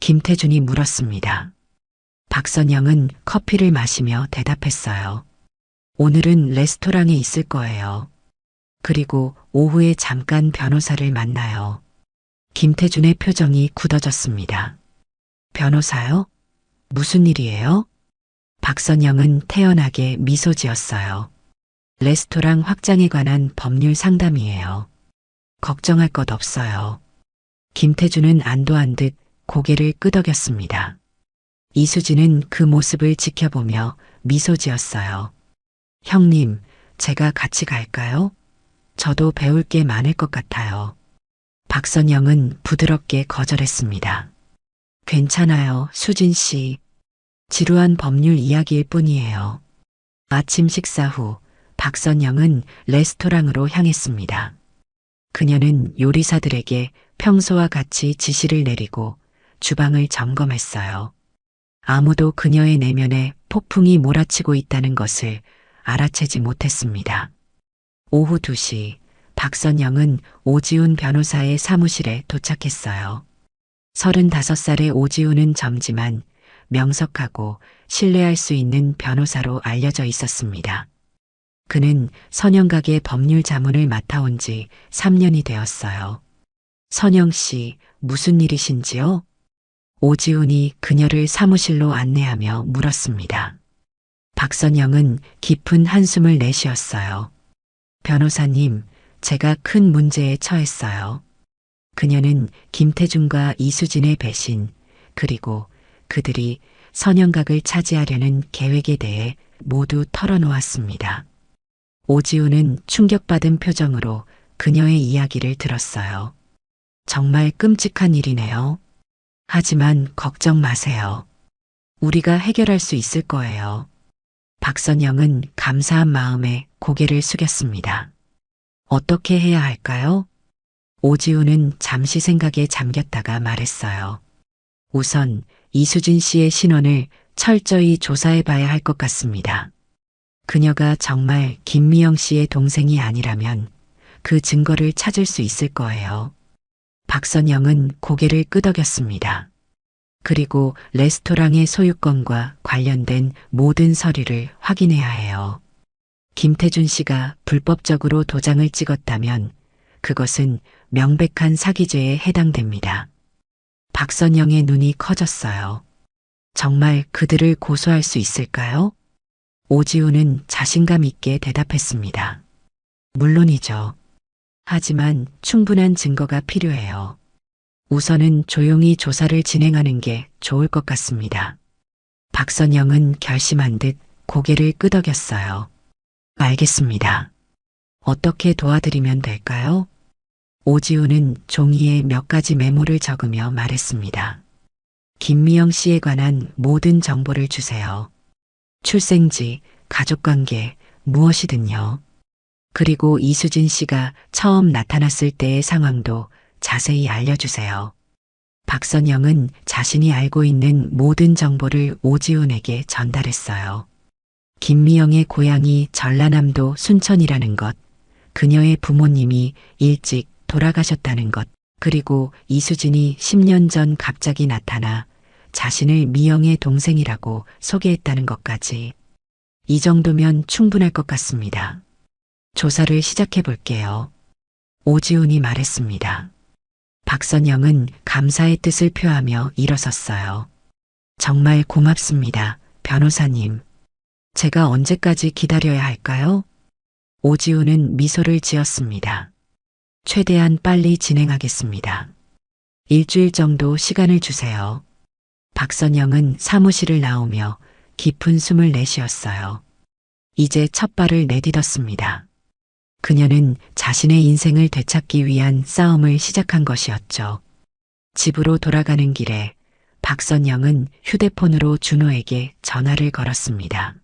김태준이 물었습니다. 박선영은 커피를 마시며 대답했어요. 오늘은 레스토랑에 있을 거예요. 그리고 오후에 잠깐 변호사를 만나요. 김태준의 표정이 굳어졌습니다. 변호사요? 무슨 일이에요? 박선영은 태연하게 미소 지었어요. 레스토랑 확장에 관한 법률 상담이에요. 걱정할 것 없어요. 김태준은 안도한 듯 고개를 끄덕였습니다. 이수진은 그 모습을 지켜보며 미소 지었어요. 형님, 제가 같이 갈까요? 저도 배울 게 많을 것 같아요. 박선영은 부드럽게 거절했습니다. 괜찮아요, 수진 씨. 지루한 법률 이야기일 뿐이에요. 아침 식사 후 박선영은 레스토랑으로 향했습니다. 그녀는 요리사들에게 평소와 같이 지시를 내리고 주방을 점검했어요. 아무도 그녀의 내면에 폭풍이 몰아치고 있다는 것을 알아채지 못했습니다. 오후 2시 박선영은 오지훈 변호사의 사무실에 도착했어요. 35살의 오지훈은 젊지만 명석하고 신뢰할 수 있는 변호사로 알려져 있었습니다. 그는 선영각의 법률 자문을 맡아온 지 3년이 되었어요. 선영 씨, 무슨 일이신지요? 오지훈이 그녀를 사무실로 안내하며 물었습니다. 박선영은 깊은 한숨을 내쉬었어요. 변호사님, 제가 큰 문제에 처했어요. 그녀는 김태준과 이수진의 배신, 그리고 그들이 선영각을 차지하려는 계획에 대해 모두 털어놓았습니다. 오지훈은 충격받은 표정으로 그녀의 이야기를 들었어요. 정말 끔찍한 일이네요. 하지만 걱정 마세요. 우리가 해결할 수 있을 거예요. 박선영은 감사한 마음에 고개를 숙였습니다. 어떻게 해야 할까요? 오지훈은 잠시 생각에 잠겼다가 말했어요. 우선 이수진 씨의 신원을 철저히 조사해 봐야 할 것 같습니다. 그녀가 정말 김미영 씨의 동생이 아니라면 그 증거를 찾을 수 있을 거예요. 박선영은 고개를 끄덕였습니다. 그리고 레스토랑의 소유권과 관련된 모든 서류를 확인해야 해요. 김태준 씨가 불법적으로 도장을 찍었다면 그것은 명백한 사기죄에 해당됩니다. 박선영의 눈이 커졌어요. 정말 그들을 고소할 수 있을까요? 오지훈은 자신감 있게 대답했습니다. 물론이죠. 하지만 충분한 증거가 필요해요. 우선은 조용히 조사를 진행하는 게 좋을 것 같습니다. 박선영은 결심한 듯 고개를 끄덕였어요. 알겠습니다. 어떻게 도와드리면 될까요? 오지훈은 종이에 몇 가지 메모를 적으며 말했습니다. 김미영 씨에 관한 모든 정보를 주세요. 출생지, 가족관계, 무엇이든요. 그리고 이수진 씨가 처음 나타났을 때의 상황도 자세히 알려주세요. 박선영은 자신이 알고 있는 모든 정보를 오지훈에게 전달했어요. 김미영의 고향이 전라남도 순천이라는 것, 그녀의 부모님이 일찍 돌아가셨다는 것, 그리고 이수진이 10년 전 갑자기 나타나 자신을 미영의 동생이라고 소개했다는 것까지. 이 정도면 충분할 것 같습니다. 조사를 시작해 볼게요. 오지훈이 말했습니다. 박선영은 감사의 뜻을 표하며 일어섰어요. 정말 고맙습니다, 변호사님. 제가 언제까지 기다려야 할까요? 오지훈은 미소를 지었습니다. 최대한 빨리 진행하겠습니다. 일주일 정도 시간을 주세요. 박선영은 사무실을 나오며 깊은 숨을 내쉬었어요. 이제 첫 발을 내딛었습니다. 그녀는 자신의 인생을 되찾기 위한 싸움을 시작한 것이었죠. 집으로 돌아가는 길에 박선영은 휴대폰으로 준호에게 전화를 걸었습니다.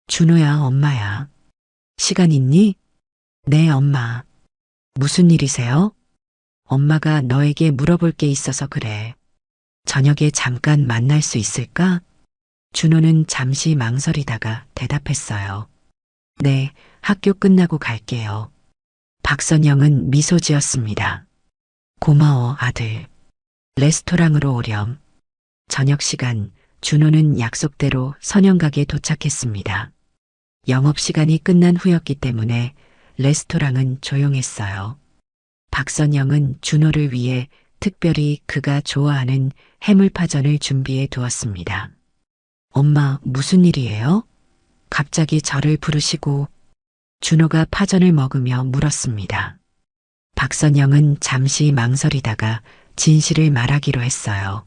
준호야, 엄마야. 시간 있니? 네, 엄마. 무슨 일이세요? 엄마가 너에게 물어볼 게 있어서 그래. 저녁에 잠깐 만날 수 있을까? 준호는 잠시 망설이다가 대답했어요. 네, 학교 끝나고 갈게요. 박선영은 미소 지었습니다. 고마워, 아들. 레스토랑으로 오렴. 저녁 시간, 준호는 약속대로 선영각에 도착했습니다. 영업시간이 끝난 후였기 때문에 레스토랑은 조용했어요. 박선영은 준호를 위해 특별히 그가 좋아하는 해물파전을 준비해 두었습니다. 엄마, 무슨 일이에요? 갑자기 저를 부르시고. 준호가 파전을 먹으며 물었습니다. 박선영은 잠시 망설이다가 진실을 말하기로 했어요.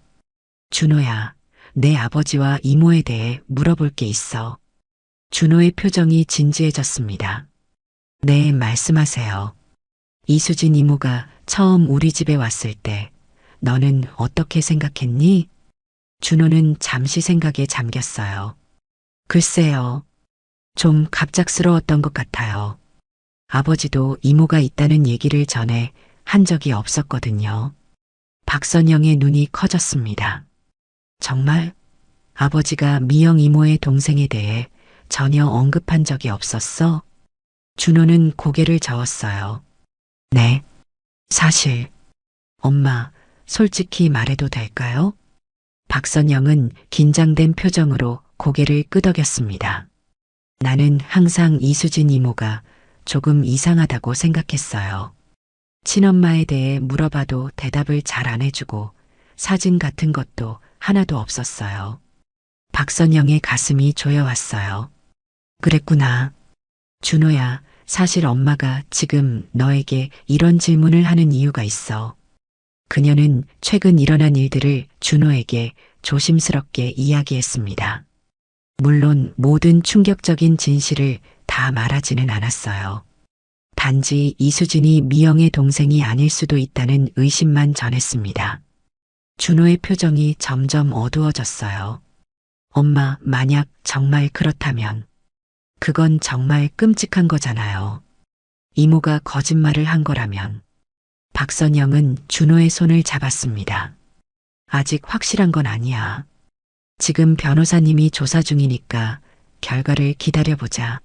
준호야, 내 아버지와 이모에 대해 물어볼 게 있어. 준호의 표정이 진지해졌습니다. 네, 말씀하세요. 이수진 이모가 처음 우리 집에 왔을 때 너는 어떻게 생각했니? 준호는 잠시 생각에 잠겼어요. 글쎄요. 좀 갑작스러웠던 것 같아요. 아버지도 이모가 있다는 얘기를 전에 한 적이 없었거든요. 박선영의 눈이 커졌습니다. 정말? 아버지가 미영 이모의 동생에 대해 전혀 언급한 적이 없었어? 준호는 고개를 저었어요. 네. 사실. 엄마, 솔직히 말해도 될까요? 박선영은 긴장된 표정으로 고개를 끄덕였습니다. 나는 항상 이수진 이모가 조금 이상하다고 생각했어요. 친엄마에 대해 물어봐도 대답을 잘 안 해주고 사진 같은 것도 하나도 없었어요. 박선영의 가슴이 조여왔어요. 그랬구나. 준호야, 사실 엄마가 지금 너에게 이런 질문을 하는 이유가 있어. 그녀는 최근 일어난 일들을 준호에게 조심스럽게 이야기했습니다. 물론 모든 충격적인 진실을 다 말하지는 않았어요. 단지 이수진이 미영의 동생이 아닐 수도 있다는 의심만 전했습니다. 준호의 표정이 점점 어두워졌어요. 엄마, 만약 정말 그렇다면 그건 정말 끔찍한 거잖아요. 이모가 거짓말을 한 거라면. 박선영은 준호의 손을 잡았습니다. 아직 확실한 건 아니야. 지금 변호사님이 조사 중이니까 결과를 기다려보자.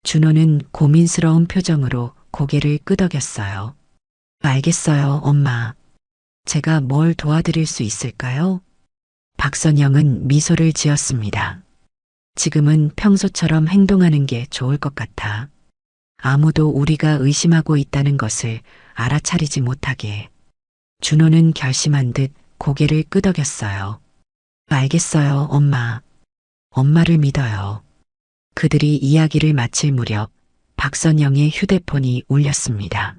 준호는 고민스러운 표정으로 고개를 끄덕였어요. 알겠어요, 엄마. 제가 뭘 도와드릴 수 있을까요? 박선영은 미소를 지었습니다. 지금은 평소처럼 행동하는 게 좋을 것 같아. 아무도 우리가 의심하고 있다는 것을 알아차리지 못하게. 준호는 결심한 듯 고개를 끄덕였어요. 알겠어요, 엄마. 엄마를 믿어요. 그들이 이야기를 마칠 무렵 박선영의 휴대폰이 울렸습니다.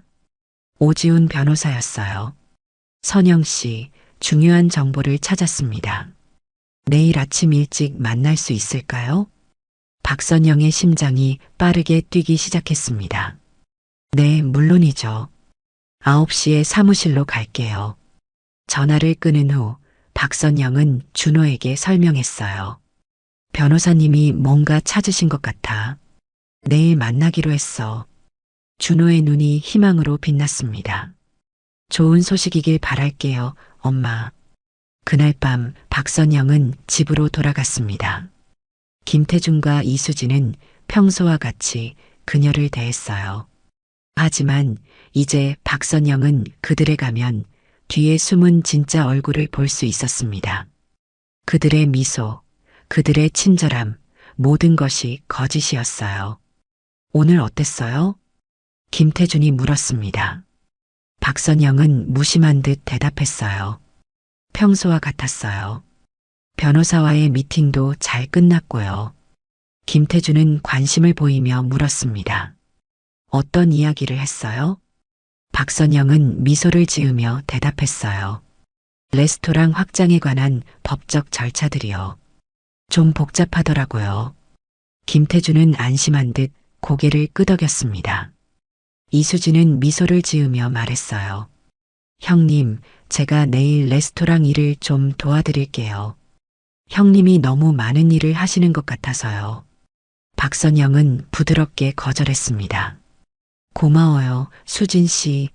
오지훈 변호사였어요. 선영 씨, 중요한 정보를 찾았습니다. 내일 아침 일찍 만날 수 있을까요? 박선영의 심장이 빠르게 뛰기 시작했습니다. 네, 물론이죠. 9시에 사무실로 갈게요. 전화를 끊은 후 박선영은 준호에게 설명했어요. 변호사님이 뭔가 찾으신 것 같아. 내일 만나기로 했어. 준호의 눈이 희망으로 빛났습니다. 좋은 소식이길 바랄게요, 엄마. 그날 밤 박선영은 집으로 돌아갔습니다. 김태준과 이수진은 평소와 같이 그녀를 대했어요. 하지만 이제 박선영은 그들에 가면 뒤에 숨은 진짜 얼굴을 볼 수 있었습니다. 그들의 미소, 그들의 친절함, 모든 것이 거짓이었어요. 오늘 어땠어요? 김태준이 물었습니다. 박선영은 무심한 듯 대답했어요. 평소와 같았어요. 변호사와의 미팅도 잘 끝났고요. 김태준은 관심을 보이며 물었습니다. 어떤 이야기를 했어요? 박선영은 미소를 지으며 대답했어요. 레스토랑 확장에 관한 법적 절차들이요. 좀 복잡하더라고요. 김태준은 안심한 듯 고개를 끄덕였습니다. 이수진은 미소를 지으며 말했어요. 형님, 제가 내일 레스토랑 일을 좀 도와드릴게요. 형님이 너무 많은 일을 하시는 것 같아서요. 박선영은 부드럽게 거절했습니다. 고마워요, 수진 씨.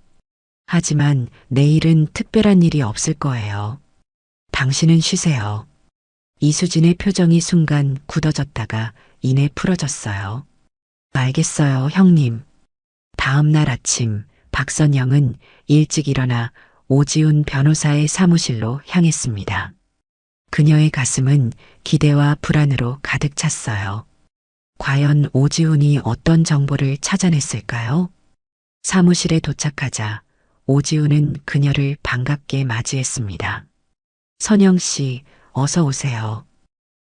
하지만 내일은 특별한 일이 없을 거예요. 당신은 쉬세요. 이수진의 표정이 순간 굳어졌다가 이내 풀어졌어요. 알겠어요, 형님. 다음 날 아침, 박선영은 일찍 일어나 오지훈 변호사의 사무실로 향했습니다. 그녀의 가슴은 기대와 불안으로 가득 찼어요. 과연 오지훈이 어떤 정보를 찾아냈을까요? 사무실에 도착하자 오지훈은 그녀를 반갑게 맞이했습니다. 선영 씨, 어서 오세요.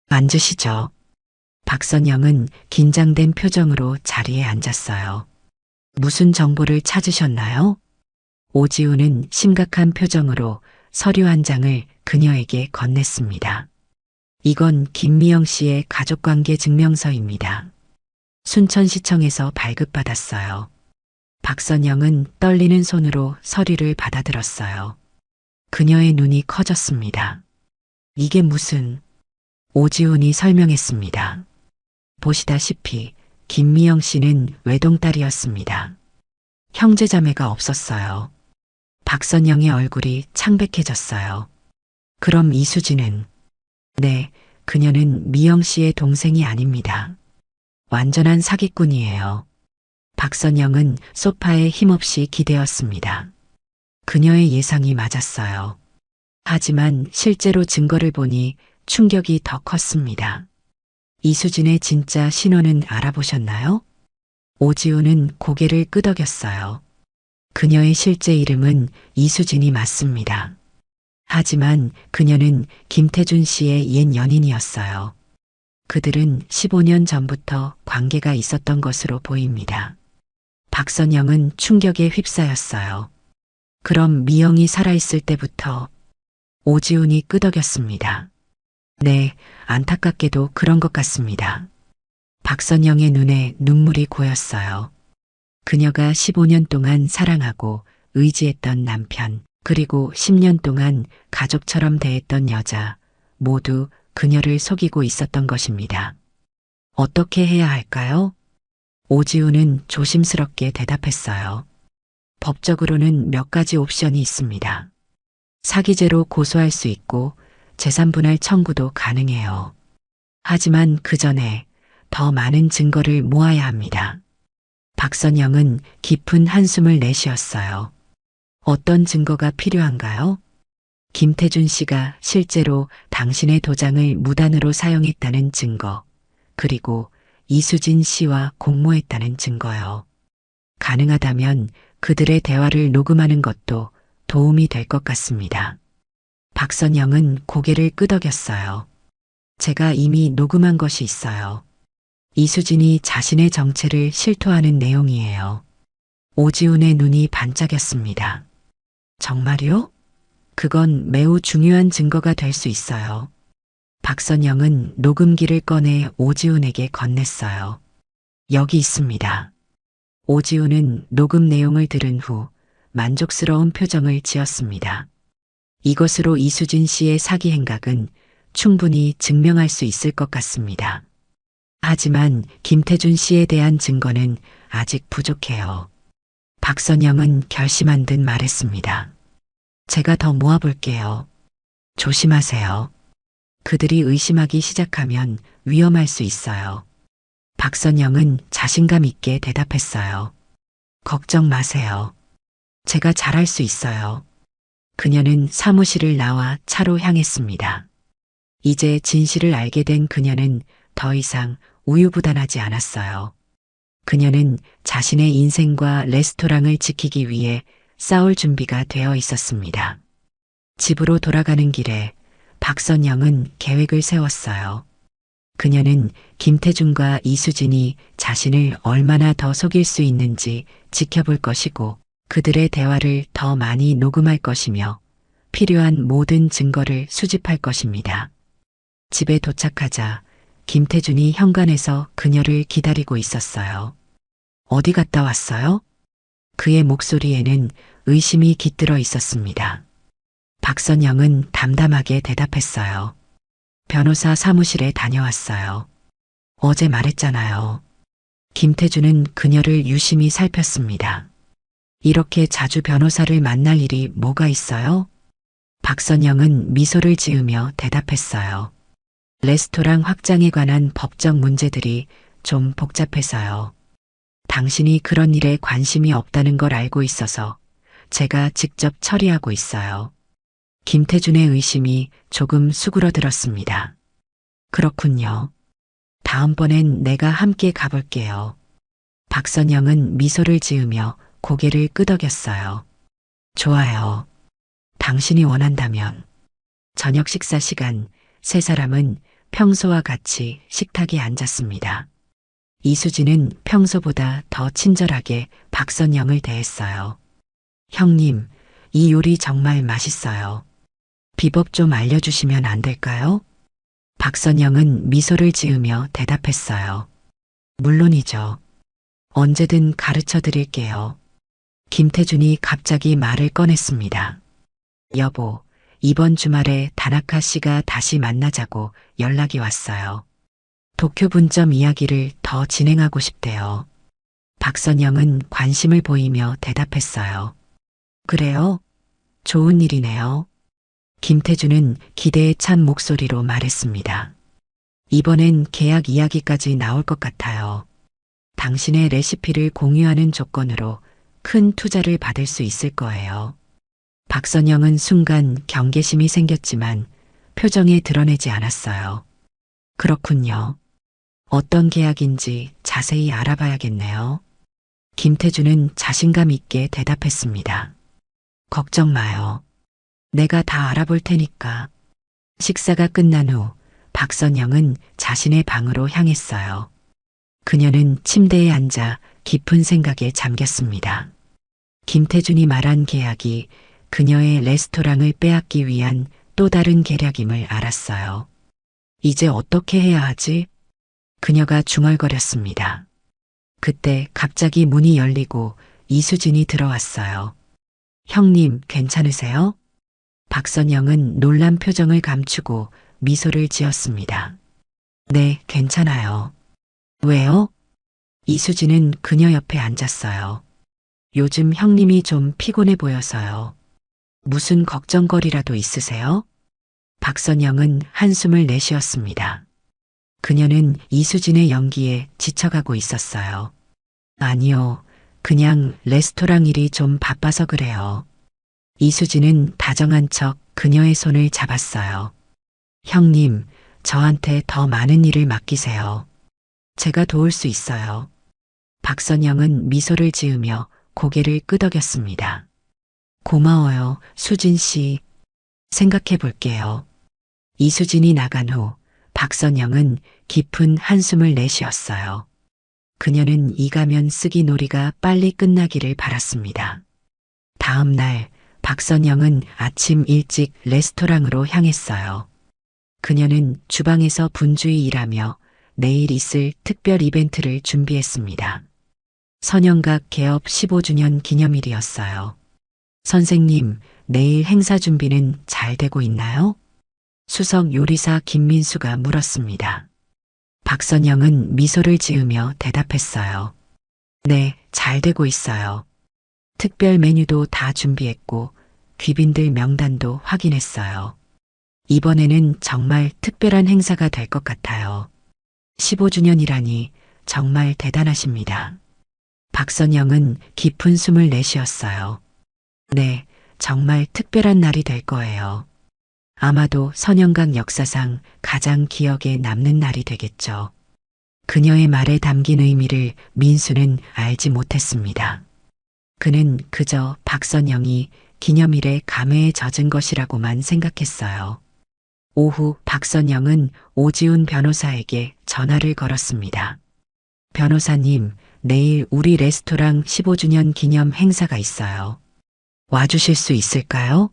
앉으시죠. 박선영은 긴장된 표정으로 자리에 앉았어요. 무슨 정보를 찾으셨나요? 오지훈은 심각한 표정으로 서류 한 장을 그녀에게 건넸습니다. 이건 김미영 씨의 가족관계 증명서입니다. 순천시청에서 발급받았어요. 박선영은 떨리는 손으로 서류를 받아들었어요. 그녀의 눈이 커졌습니다. 이게 무슨... 오지훈이 설명했습니다. 보시다시피 김미영 씨는 외동딸이었습니다. 형제자매가 없었어요. 박선영의 얼굴이 창백해졌어요. 그럼 이수진은? 네, 그녀는 미영 씨의 동생이 아닙니다. 완전한 사기꾼이에요. 박선영은 소파에 힘없이 기대었습니다. 그녀의 예상이 맞았어요. 하지만 실제로 증거를 보니 충격이 더 컸습니다. 이수진의 진짜 신원은 알아보셨나요? 오지훈은 고개를 끄덕였어요. 그녀의 실제 이름은 이수진이 맞습니다. 하지만 그녀는 김태준 씨의 옛 연인이었어요. 그들은 15년 전부터 관계가 있었던 것으로 보입니다. 박선영은 충격에 휩싸였어요. 그럼 미영이 살아있을 때부터 오지훈이 끄덕였습니다. 네, 안타깝게도 그런 것 같습니다. 박선영의 눈에 눈물이 고였어요. 그녀가 15년 동안 사랑하고 의지했던 남편, 그리고 10년 동안 가족처럼 대했던 여자, 모두 그녀를 속이고 있었던 것입니다. 어떻게 해야 할까요? 오지훈은 조심스럽게 대답했어요. 법적으로는 몇 가지 옵션이 있습니다. 사기죄로 고소할 수 있고 재산분할 청구도 가능해요. 하지만 그 전에 더 많은 증거를 모아야 합니다. 박선영은 깊은 한숨을 내쉬었어요. 어떤 증거가 필요한가요? 김태준 씨가 실제로 당신의 도장을 무단으로 사용했다는 증거, 그리고 이수진 씨와 공모했다는 증거요. 가능하다면 그들의 대화를 녹음하는 것도 도움이 될 것 같습니다. 박선영은 고개를 끄덕였어요. 제가 이미 녹음한 것이 있어요. 이수진이 자신의 정체를 실토하는 내용이에요. 오지훈의 눈이 반짝였습니다. 정말요? 그건 매우 중요한 증거가 될 수 있어요. 박선영은 녹음기를 꺼내 오지훈에게 건넸어요. 여기 있습니다. 오지훈은 녹음 내용을 들은 후 만족스러운 표정을 지었습니다. 이것으로 이수진 씨의 사기 행각은 충분히 증명할 수 있을 것 같습니다. 하지만 김태준 씨에 대한 증거는 아직 부족해요. 박선영은 결심한 듯 말했습니다. 제가 더 모아볼게요. 조심하세요. 그들이 의심하기 시작하면 위험할 수 있어요. 박선영은 자신감 있게 대답했어요. 걱정 마세요. 제가 잘할 수 있어요. 그녀는 사무실을 나와 차로 향했습니다. 이제 진실을 알게 된 그녀는 더 이상 우유부단하지 않았어요. 그녀는 자신의 인생과 레스토랑을 지키기 위해 싸울 준비가 되어 있었습니다. 집으로 돌아가는 길에 박선영은 계획을 세웠어요. 그녀는 김태준과 이수진이 자신을 얼마나 더 속일 수 있는지 지켜볼 것이고 그들의 대화를 더 많이 녹음할 것이며 필요한 모든 증거를 수집할 것입니다. 집에 도착하자 김태준이 현관에서 그녀를 기다리고 있었어요. 어디 갔다 왔어요? 그의 목소리에는 의심이 깃들어 있었습니다. 박선영은 담담하게 대답했어요. 변호사 사무실에 다녀왔어요. 어제 말했잖아요. 김태준은 그녀를 유심히 살폈습니다. 이렇게 자주 변호사를 만날 일이 뭐가 있어요? 박선영은 미소를 지으며 대답했어요. 레스토랑 확장에 관한 법적 문제들이 좀 복잡해서요. 당신이 그런 일에 관심이 없다는 걸 알고 있어서 제가 직접 처리하고 있어요. 김태준의 의심이 조금 수그러들었습니다. 그렇군요. 다음번엔 내가 함께 가볼게요. 박선영은 미소를 지으며 고개를 끄덕였어요. 좋아요. 당신이 원한다면. 저녁 식사 시간, 세 사람은 평소와 같이 식탁에 앉았습니다. 이수진은 평소보다 더 친절하게 박선영을 대했어요. 형님, 이 요리 정말 맛있어요. 비법 좀 알려주시면 안 될까요? 박선영은 미소를 지으며 대답했어요. 물론이죠. 언제든 가르쳐 드릴게요. 김태준이 갑자기 말을 꺼냈습니다. 여보, 이번 주말에 다나카 씨가 다시 만나자고 연락이 왔어요. 도쿄 분점 이야기를 더 진행하고 싶대요. 박선영은 관심을 보이며 대답했어요. 그래요? 좋은 일이네요. 김태준은 기대에 찬 목소리로 말했습니다. 이번엔 계약 이야기까지 나올 것 같아요. 당신의 레시피를 공유하는 조건으로 큰 투자를 받을 수 있을 거예요. 박선영은 순간 경계심이 생겼지만 표정에 드러내지 않았어요. 그렇군요. 어떤 계약인지 자세히 알아봐야겠네요. 김태준은 자신감 있게 대답했습니다. 걱정 마요. 내가 다 알아볼 테니까. 식사가 끝난 후 박선영은 자신의 방으로 향했어요. 그녀는 침대에 앉아 깊은 생각에 잠겼습니다. 김태준이 말한 계약이 그녀의 레스토랑을 빼앗기 위한 또 다른 계략임을 알았어요. 이제 어떻게 해야 하지? 그녀가 중얼거렸습니다. 그때 갑자기 문이 열리고 이수진이 들어왔어요. 형님, 괜찮으세요? 박선영은 놀란 표정을 감추고 미소를 지었습니다. 네, 괜찮아요. 왜요? 이수진은 그녀 옆에 앉았어요. 요즘 형님이 좀 피곤해 보여서요. 무슨 걱정거리라도 있으세요? 박선영은 한숨을 내쉬었습니다. 그녀는 이수진의 연기에 지쳐가고 있었어요. 아니요, 그냥 레스토랑 일이 좀 바빠서 그래요. 이수진은 다정한 척 그녀의 손을 잡았어요. 형님, 저한테 더 많은 일을 맡기세요. 제가 도울 수 있어요. 박선영은 미소를 지으며 고개를 끄덕였습니다. 고마워요, 수진 씨. 생각해 볼게요. 이수진이 나간 후 박선영은 깊은 한숨을 내쉬었어요. 그녀는 이 가면 쓰기 놀이가 빨리 끝나기를 바랐습니다. 다음 날 박선영은 아침 일찍 레스토랑으로 향했어요. 그녀는 주방에서 분주히 일하며 내일 있을 특별 이벤트를 준비했습니다. 선영각 개업 15주년 기념일이었어요. 선생님, 내일 행사 준비는 잘 되고 있나요? 수석 요리사 김민수가 물었습니다. 박선영은 미소를 지으며 대답했어요. 네, 잘 되고 있어요. 특별 메뉴도 다 준비했고 귀빈들 명단도 확인했어요. 이번에는 정말 특별한 행사가 될 것 같아요. 15주년이라니 정말 대단하십니다. 박선영은 깊은 숨을 내쉬었어요. 네, 정말 특별한 날이 될 거예요. 아마도 선영각 역사상 가장 기억에 남는 날이 되겠죠. 그녀의 말에 담긴 의미를 민수는 알지 못했습니다. 그는 그저 박선영이 기념일에 감회에 젖은 것이라고만 생각했어요. 오후 박선영은 오지훈 변호사에게 전화를 걸었습니다. 변호사님, 내일 우리 레스토랑 15주년 기념 행사가 있어요. 와주실 수 있을까요?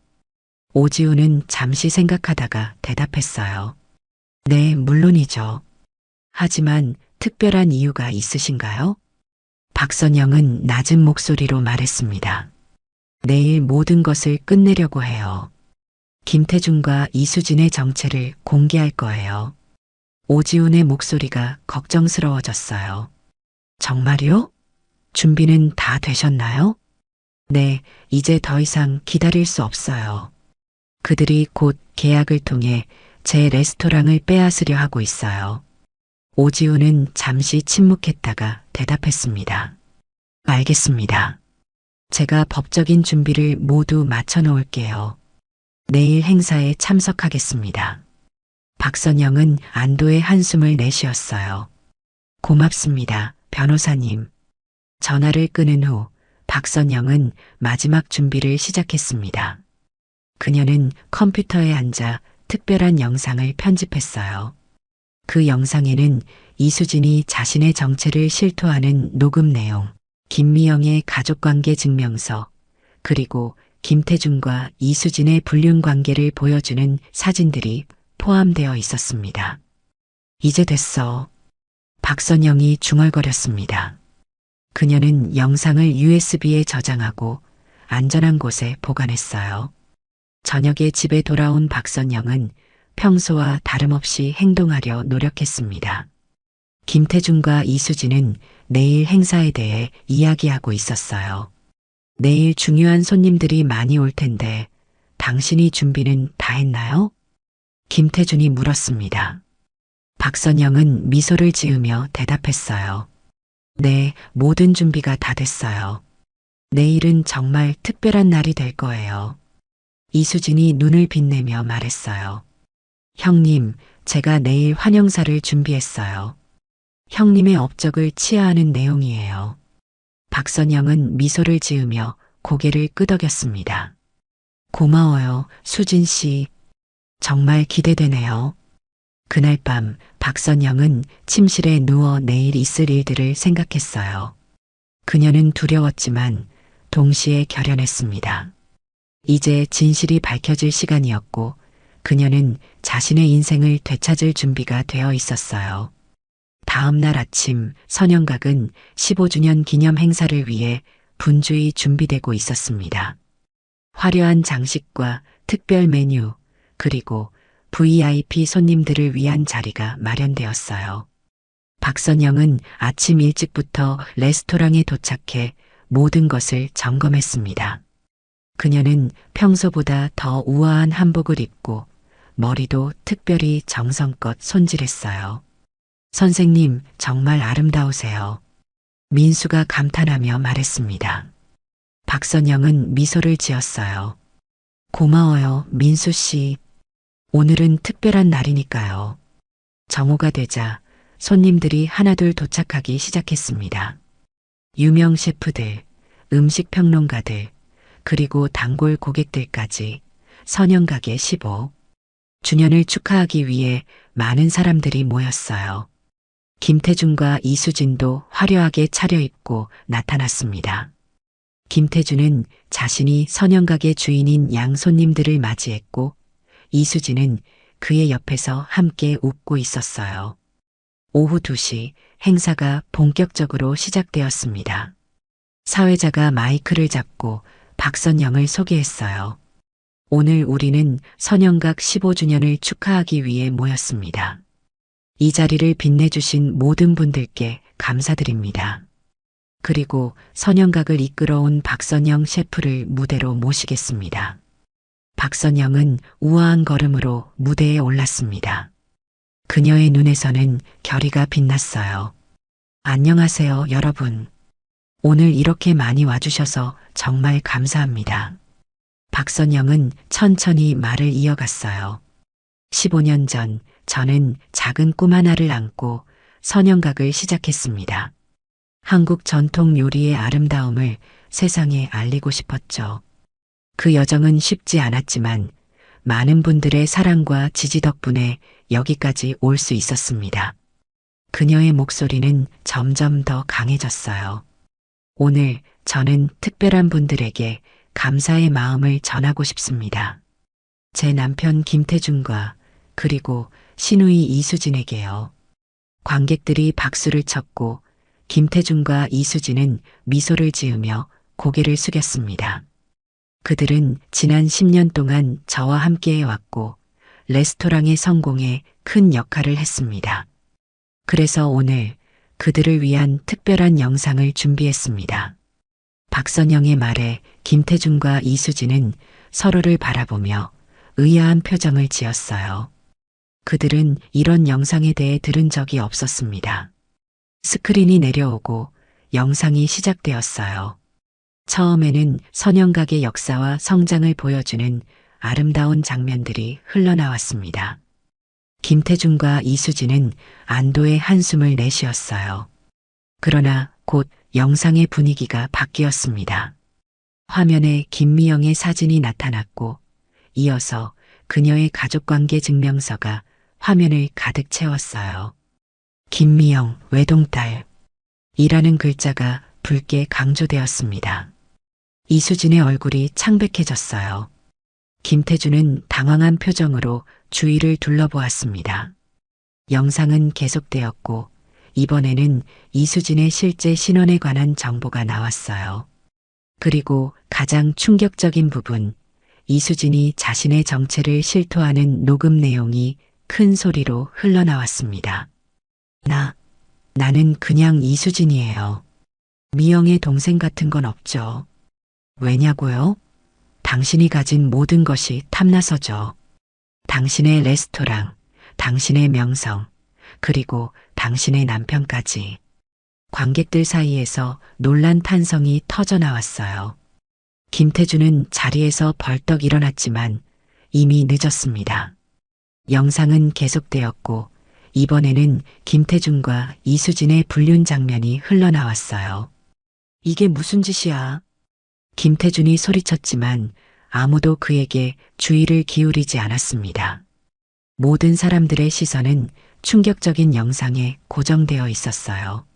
오지훈은 잠시 생각하다가 대답했어요. 네, 물론이죠. 하지만 특별한 이유가 있으신가요? 박선영은 낮은 목소리로 말했습니다. 내일 모든 것을 끝내려고 해요. 김태준과 이수진의 정체를 공개할 거예요. 오지훈의 목소리가 걱정스러워졌어요. 정말요? 준비는 다 되셨나요? 네, 이제 더 이상 기다릴 수 없어요. 그들이 곧 계약을 통해 제 레스토랑을 빼앗으려 하고 있어요. 오지훈은 잠시 침묵했다가 대답했습니다. 알겠습니다. 제가 법적인 준비를 모두 마쳐 놓을게요. 내일 행사에 참석하겠습니다. 박선영은 안도의 한숨을 내쉬었어요. 고맙습니다, 변호사님. 전화를 끊은 후 박선영은 마지막 준비를 시작했습니다. 그녀는 컴퓨터에 앉아 특별한 영상을 편집했어요. 그 영상에는 이수진이 자신의 정체를 실토하는 녹음 내용, 김미영의 가족관계 증명서, 그리고 김태준과 이수진의 불륜 관계를 보여주는 사진들이 포함되어 있었습니다. 이제 됐어. 박선영이 중얼거렸습니다. 그녀는 영상을 USB에 저장하고 안전한 곳에 보관했어요. 저녁에 집에 돌아온 박선영은 평소와 다름없이 행동하려 노력했습니다. 김태준과 이수진은 내일 행사에 대해 이야기하고 있었어요. 내일 중요한 손님들이 많이 올 텐데 당신이 준비는 다 했나요? 김태준이 물었습니다. 박선영은 미소를 지으며 대답했어요. 네, 모든 준비가 다 됐어요. 내일은 정말 특별한 날이 될 거예요. 이수진이 눈을 빛내며 말했어요. 형님, 제가 내일 환영사를 준비했어요. 형님의 업적을 치하하는 내용이에요. 박선영은 미소를 지으며 고개를 끄덕였습니다. 고마워요, 수진 씨. 정말 기대되네요. 그날 밤 박선영은 침실에 누워 내일 있을 일들을 생각했어요. 그녀는 두려웠지만 동시에 결연했습니다. 이제 진실이 밝혀질 시간이었고 그녀는 자신의 인생을 되찾을 준비가 되어 있었어요. 다음 날 아침 선영각은 15주년 기념 행사를 위해 분주히 준비되고 있었습니다. 화려한 장식과 특별 메뉴, 그리고 VIP 손님들을 위한 자리가 마련되었어요. 박선영은 아침 일찍부터 레스토랑에 도착해 모든 것을 점검했습니다. 그녀는 평소보다 더 우아한 한복을 입고 머리도 특별히 정성껏 손질했어요. 선생님, 정말 아름다우세요. 민수가 감탄하며 말했습니다. 박선영은 미소를 지었어요. 고마워요, 민수 씨. 오늘은 특별한 날이니까요. 정오가 되자 손님들이 하나둘 도착하기 시작했습니다. 유명 셰프들, 음식 평론가들, 그리고 단골 고객들까지 선영각의 15주년을 축하하기 위해 많은 사람들이 모였어요. 김태준과 이수진도 화려하게 차려입고 나타났습니다. 김태준은 자신이 선영각의 주인인 양 손님들을 맞이했고 이수진은 그의 옆에서 함께 웃고 있었어요. 오후 2시 행사가 본격적으로 시작되었습니다. 사회자가 마이크를 잡고 박선영을 소개했어요. 오늘 우리는 선영각 15주년을 축하하기 위해 모였습니다. 이 자리를 빛내주신 모든 분들께 감사드립니다. 그리고 선영각을 이끌어온 박선영 셰프를 무대로 모시겠습니다. 박선영은 우아한 걸음으로 무대에 올랐습니다. 그녀의 눈에서는 결의가 빛났어요. 안녕하세요, 여러분. 오늘 이렇게 많이 와주셔서 정말 감사합니다. 박선영은 천천히 말을 이어갔어요. 15년 전 저는 작은 꿈 하나를 안고 선영각을 시작했습니다. 한국 전통 요리의 아름다움을 세상에 알리고 싶었죠. 그 여정은 쉽지 않았지만 많은 분들의 사랑과 지지 덕분에 여기까지 올 수 있었습니다. 그녀의 목소리는 점점 더 강해졌어요. 오늘 저는 특별한 분들에게 감사의 마음을 전하고 싶습니다. 제 남편 김태준과 그리고 시누이 이수진에게요. 관객들이 박수를 쳤고 김태준과 이수진은 미소를 지으며 고개를 숙였습니다. 그들은 지난 10년 동안 저와 함께 해왔고 레스토랑의 성공에 큰 역할을 했습니다. 그래서 오늘 그들을 위한 특별한 영상을 준비했습니다. 박선영의 말에 김태준과 이수진은 서로를 바라보며 의아한 표정을 지었어요. 그들은 이런 영상에 대해 들은 적이 없었습니다. 스크린이 내려오고 영상이 시작되었어요. 처음에는 선영각의 역사와 성장을 보여주는 아름다운 장면들이 흘러나왔습니다. 김태준과 이수진은 안도의 한숨을 내쉬었어요. 그러나 곧 영상의 분위기가 바뀌었습니다. 화면에 김미영의 사진이 나타났고 이어서 그녀의 가족관계 증명서가 화면을 가득 채웠어요. 김미영 외동딸 이라는 글자가 붉게 강조되었습니다. 이수진의 얼굴이 창백해졌어요. 김태준은 당황한 표정으로 주위를 둘러보았습니다. 영상은 계속되었고 이번에는 이수진의 실제 신원에 관한 정보가 나왔어요. 그리고 가장 충격적인 부분, 이수진이 자신의 정체를 실토하는 녹음 내용이 큰 소리로 흘러나왔습니다. 나는 그냥 이수진이에요. 미영의 동생 같은 건 없죠. 왜냐고요? 당신이 가진 모든 것이 탐나서죠. 당신의 레스토랑, 당신의 명성, 그리고 당신의 남편까지. 관객들 사이에서 놀란 탄성이 터져 나왔어요. 김태준은 자리에서 벌떡 일어났지만 이미 늦었습니다. 영상은 계속되었고 이번에는 김태준과 이수진의 불륜 장면이 흘러나왔어요. 이게 무슨 짓이야? 김태준이 소리쳤지만 아무도 그에게 주의를 기울이지 않았습니다. 모든 사람들의 시선은 충격적인 영상에 고정되어 있었어요.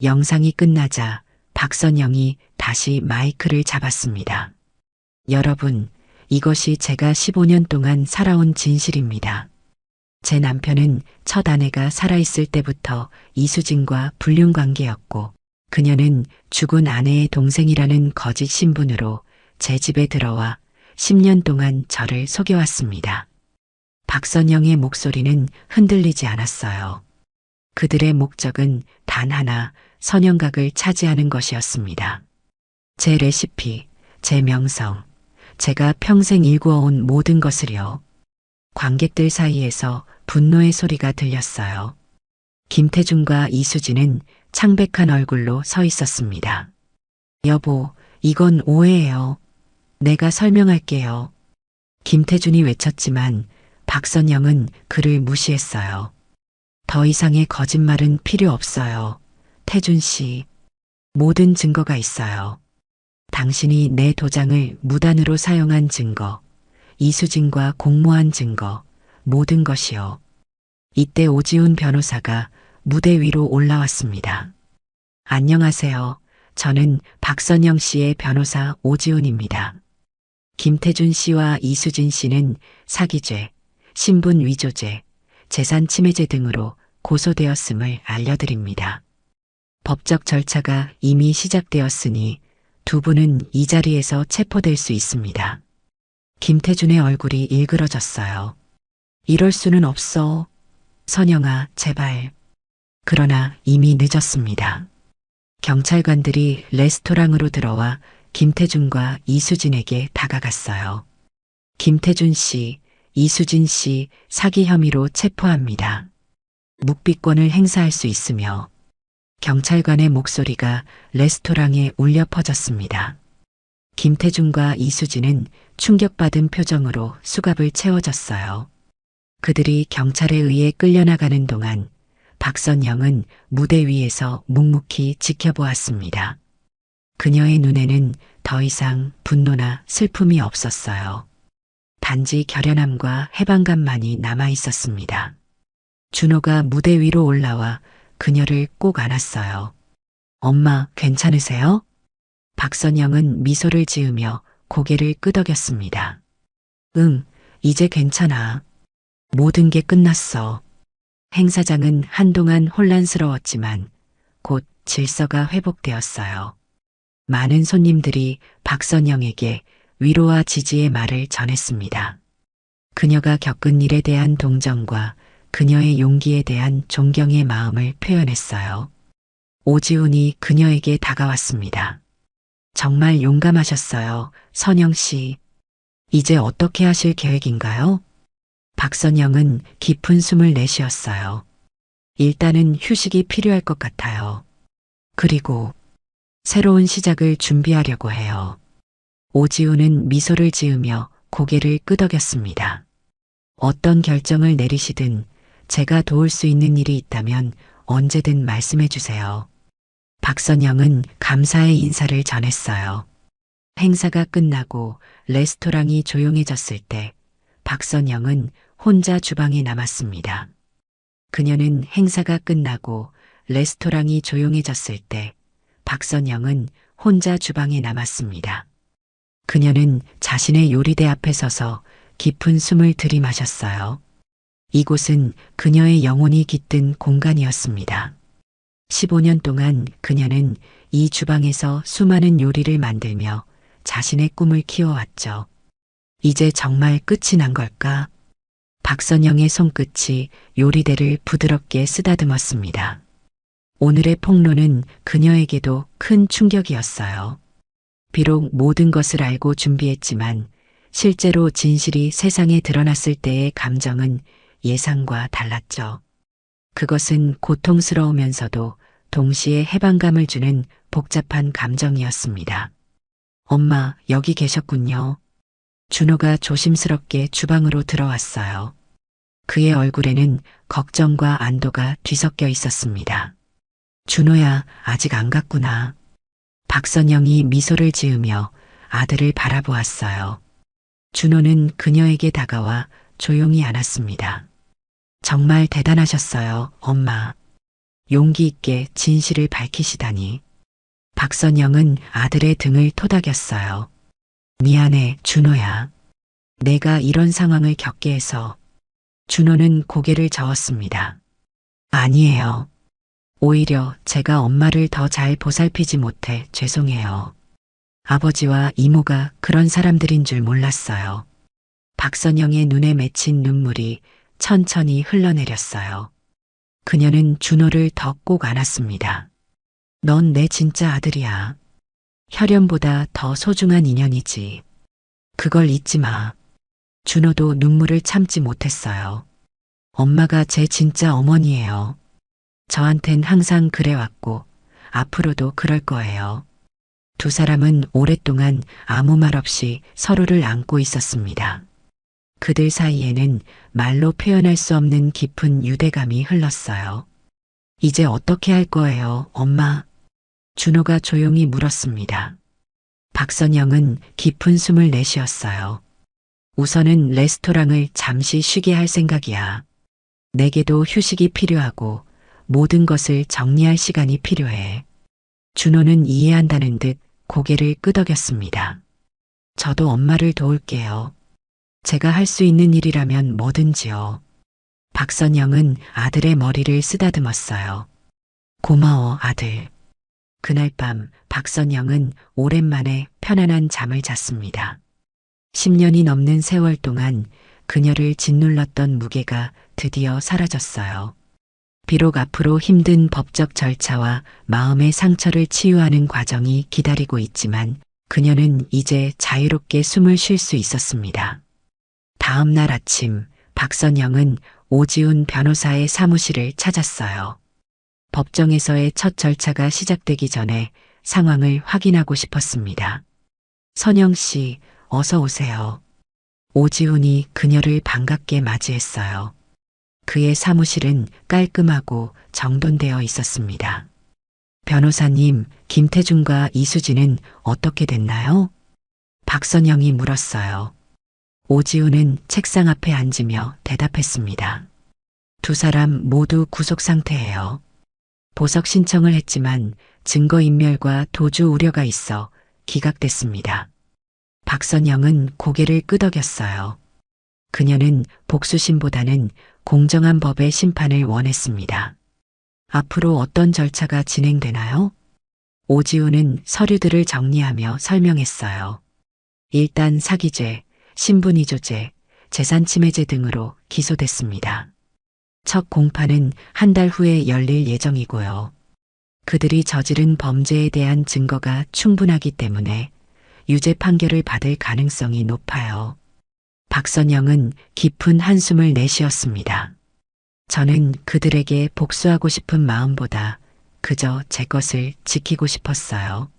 영상이 끝나자 박선영이 다시 마이크를 잡았습니다. 여러분, 이것이 제가 15년 동안 살아온 진실입니다. 제 남편은 첫 아내가 살아있을 때부터 이수진과 불륜 관계였고 그녀는 죽은 아내의 동생이라는 거짓 신분으로 제 집에 들어와 10년 동안 저를 속여왔습니다. 박선영의 목소리는 흔들리지 않았어요. 그들의 목적은 단 하나, 선영각을 차지하는 것이었습니다. 제 레시피, 제 명성, 제가 평생 일구어온 모든 것을요. 관객들 사이에서 분노의 소리가 들렸어요. 김태준과 이수진은 창백한 얼굴로 서 있었습니다. 여보, 이건 오해예요. 내가 설명할게요. 김태준이 외쳤지만 박선영은 그를 무시했어요. 더 이상의 거짓말은 필요 없어요. 태준 씨, 모든 증거가 있어요. 당신이 내 도장을 무단으로 사용한 증거, 이수진과 공모한 증거, 모든 것이요. 이때 오지훈 변호사가 무대 위로 올라왔습니다. 안녕하세요. 저는 박선영 씨의 변호사 오지훈입니다. 김태준 씨와 이수진 씨는 사기죄, 신분 위조죄, 재산 침해죄 등으로 고소되었음을 알려드립니다. 법적 절차가 이미 시작되었으니 두 분은 이 자리에서 체포될 수 있습니다. 김태준의 얼굴이 일그러졌어요. 이럴 수는 없어. 선영아, 제발. 그러나 이미 늦었습니다. 경찰관들이 레스토랑으로 들어와 김태준과 이수진에게 다가갔어요. 김태준 씨, 이수진 씨 사기 혐의로 체포합니다. 묵비권을 행사할 수 있으며 경찰관의 목소리가 레스토랑에 울려 퍼졌습니다. 김태중과 이수진은 충격받은 표정으로 수갑을 채워졌어요. 그들이 경찰에 의해 끌려나가는 동안 박선영은 무대 위에서 묵묵히 지켜보았습니다. 그녀의 눈에는 더 이상 분노나 슬픔이 없었어요. 단지 결연함과 해방감만이 남아 있었습니다. 준호가 무대 위로 올라와 그녀를 꼭 안았어요. 엄마, 괜찮으세요? 박선영은 미소를 지으며 고개를 끄덕였습니다. 응, 이제 괜찮아. 모든 게 끝났어. 행사장은 한동안 혼란스러웠지만 곧 질서가 회복되었어요. 많은 손님들이 박선영에게 위로와 지지의 말을 전했습니다. 그녀가 겪은 일에 대한 동정과 그녀의 용기에 대한 존경의 마음을 표현했어요. 오지훈이 그녀에게 다가왔습니다. 정말 용감하셨어요, 선영 씨. 이제 어떻게 하실 계획인가요? 박선영은 깊은 숨을 내쉬었어요. 일단은 휴식이 필요할 것 같아요. 그리고 새로운 시작을 준비하려고 해요. 오지훈은 미소를 지으며 고개를 끄덕였습니다. 어떤 결정을 내리시든 제가 도울 수 있는 일이 있다면 언제든 말씀해 주세요. 박선영은 감사의 인사를 전했어요. 행사가 끝나고 레스토랑이 조용해졌을 때 박선영은 혼자 주방에 남았습니다. 그녀는 행사가 끝나고 레스토랑이 조용해졌을 때 박선영은 혼자 주방에 남았습니다. 그녀는 자신의 요리대 앞에 서서 깊은 숨을 들이마셨어요. 이곳은 그녀의 영혼이 깃든 공간이었습니다. 15년 동안 그녀는 이 주방에서 수많은 요리를 만들며 자신의 꿈을 키워왔죠. 이제 정말 끝이 난 걸까? 박선영의 손끝이 요리대를 부드럽게 쓰다듬었습니다. 오늘의 폭로는 그녀에게도 큰 충격이었어요. 비록 모든 것을 알고 준비했지만 실제로 진실이 세상에 드러났을 때의 감정은 예상과 달랐죠. 그것은 고통스러우면서도 동시에 해방감을 주는 복잡한 감정이었습니다. 엄마, 여기 계셨군요. 준호가 조심스럽게 주방으로 들어왔어요. 그의 얼굴에는 걱정과 안도가 뒤섞여 있었습니다. 준호야, 아직 안 갔구나. 박선영이 미소를 지으며 아들을 바라보았어요. 준호는 그녀에게 다가와 조용히 안았습니다. 정말 대단하셨어요, 엄마. 용기 있게 진실을 밝히시다니. 박선영은 아들의 등을 토닥였어요. 미안해, 준호야. 내가 이런 상황을 겪게 해서. 준호는 고개를 저었습니다. 아니에요. 오히려 제가 엄마를 더 잘 보살피지 못해 죄송해요. 아버지와 이모가 그런 사람들인 줄 몰랐어요. 박선영의 눈에 맺힌 눈물이 천천히 흘러내렸어요. 그녀는 준호를 더 꼭 안았습니다. 넌 내 진짜 아들이야. 혈연보다 더 소중한 인연이지. 그걸 잊지 마. 준호도 눈물을 참지 못했어요. 엄마가 제 진짜 어머니예요. 저한텐 항상 그래왔고 앞으로도 그럴 거예요. 두 사람은 오랫동안 아무 말 없이 서로를 안고 있었습니다. 그들 사이에는 말로 표현할 수 없는 깊은 유대감이 흘렀어요. 이제 어떻게 할 거예요, 엄마? 준호가 조용히 물었습니다. 박선영은 깊은 숨을 내쉬었어요. 우선은 레스토랑을 잠시 쉬게 할 생각이야. 내게도 휴식이 필요하고 모든 것을 정리할 시간이 필요해. 준호는 이해한다는 듯 고개를 끄덕였습니다. 저도 엄마를 도울게요. 제가 할 수 있는 일이라면 뭐든지요. 박선영은 아들의 머리를 쓰다듬었어요. 고마워, 아들. 그날 밤 박선영은 오랜만에 편안한 잠을 잤습니다. 10년이 넘는 세월 동안 그녀를 짓눌렀던 무게가 드디어 사라졌어요. 비록 앞으로 힘든 법적 절차와 마음의 상처를 치유하는 과정이 기다리고 있지만 그녀는 이제 자유롭게 숨을 쉴 수 있었습니다. 다음 날 아침 박선영은 오지훈 변호사의 사무실을 찾았어요. 법정에서의 첫 절차가 시작되기 전에 상황을 확인하고 싶었습니다. 선영 씨, 어서 오세요. 오지훈이 그녀를 반갑게 맞이했어요. 그의 사무실은 깔끔하고 정돈되어 있었습니다. 변호사님, 김태준과 이수진은 어떻게 됐나요? 박선영이 물었어요. 오지훈은 책상 앞에 앉으며 대답했습니다. 두 사람 모두 구속 상태예요. 보석 신청을 했지만 증거인멸과 도주 우려가 있어 기각됐습니다. 박선영은 고개를 끄덕였어요. 그녀는 복수심보다는 공정한 법의 심판을 원했습니다. 앞으로 어떤 절차가 진행되나요? 오지훈은 서류들을 정리하며 설명했어요. 일단 사기죄, 신분위조죄, 재산침해죄 등으로 기소됐습니다. 첫 공판은 한 달 후에 열릴 예정이고요. 그들이 저지른 범죄에 대한 증거가 충분하기 때문에 유죄 판결을 받을 가능성이 높아요. 박선영은 깊은 한숨을 내쉬었습니다. 저는 그들에게 복수하고 싶은 마음보다 그저 제 것을 지키고 싶었어요.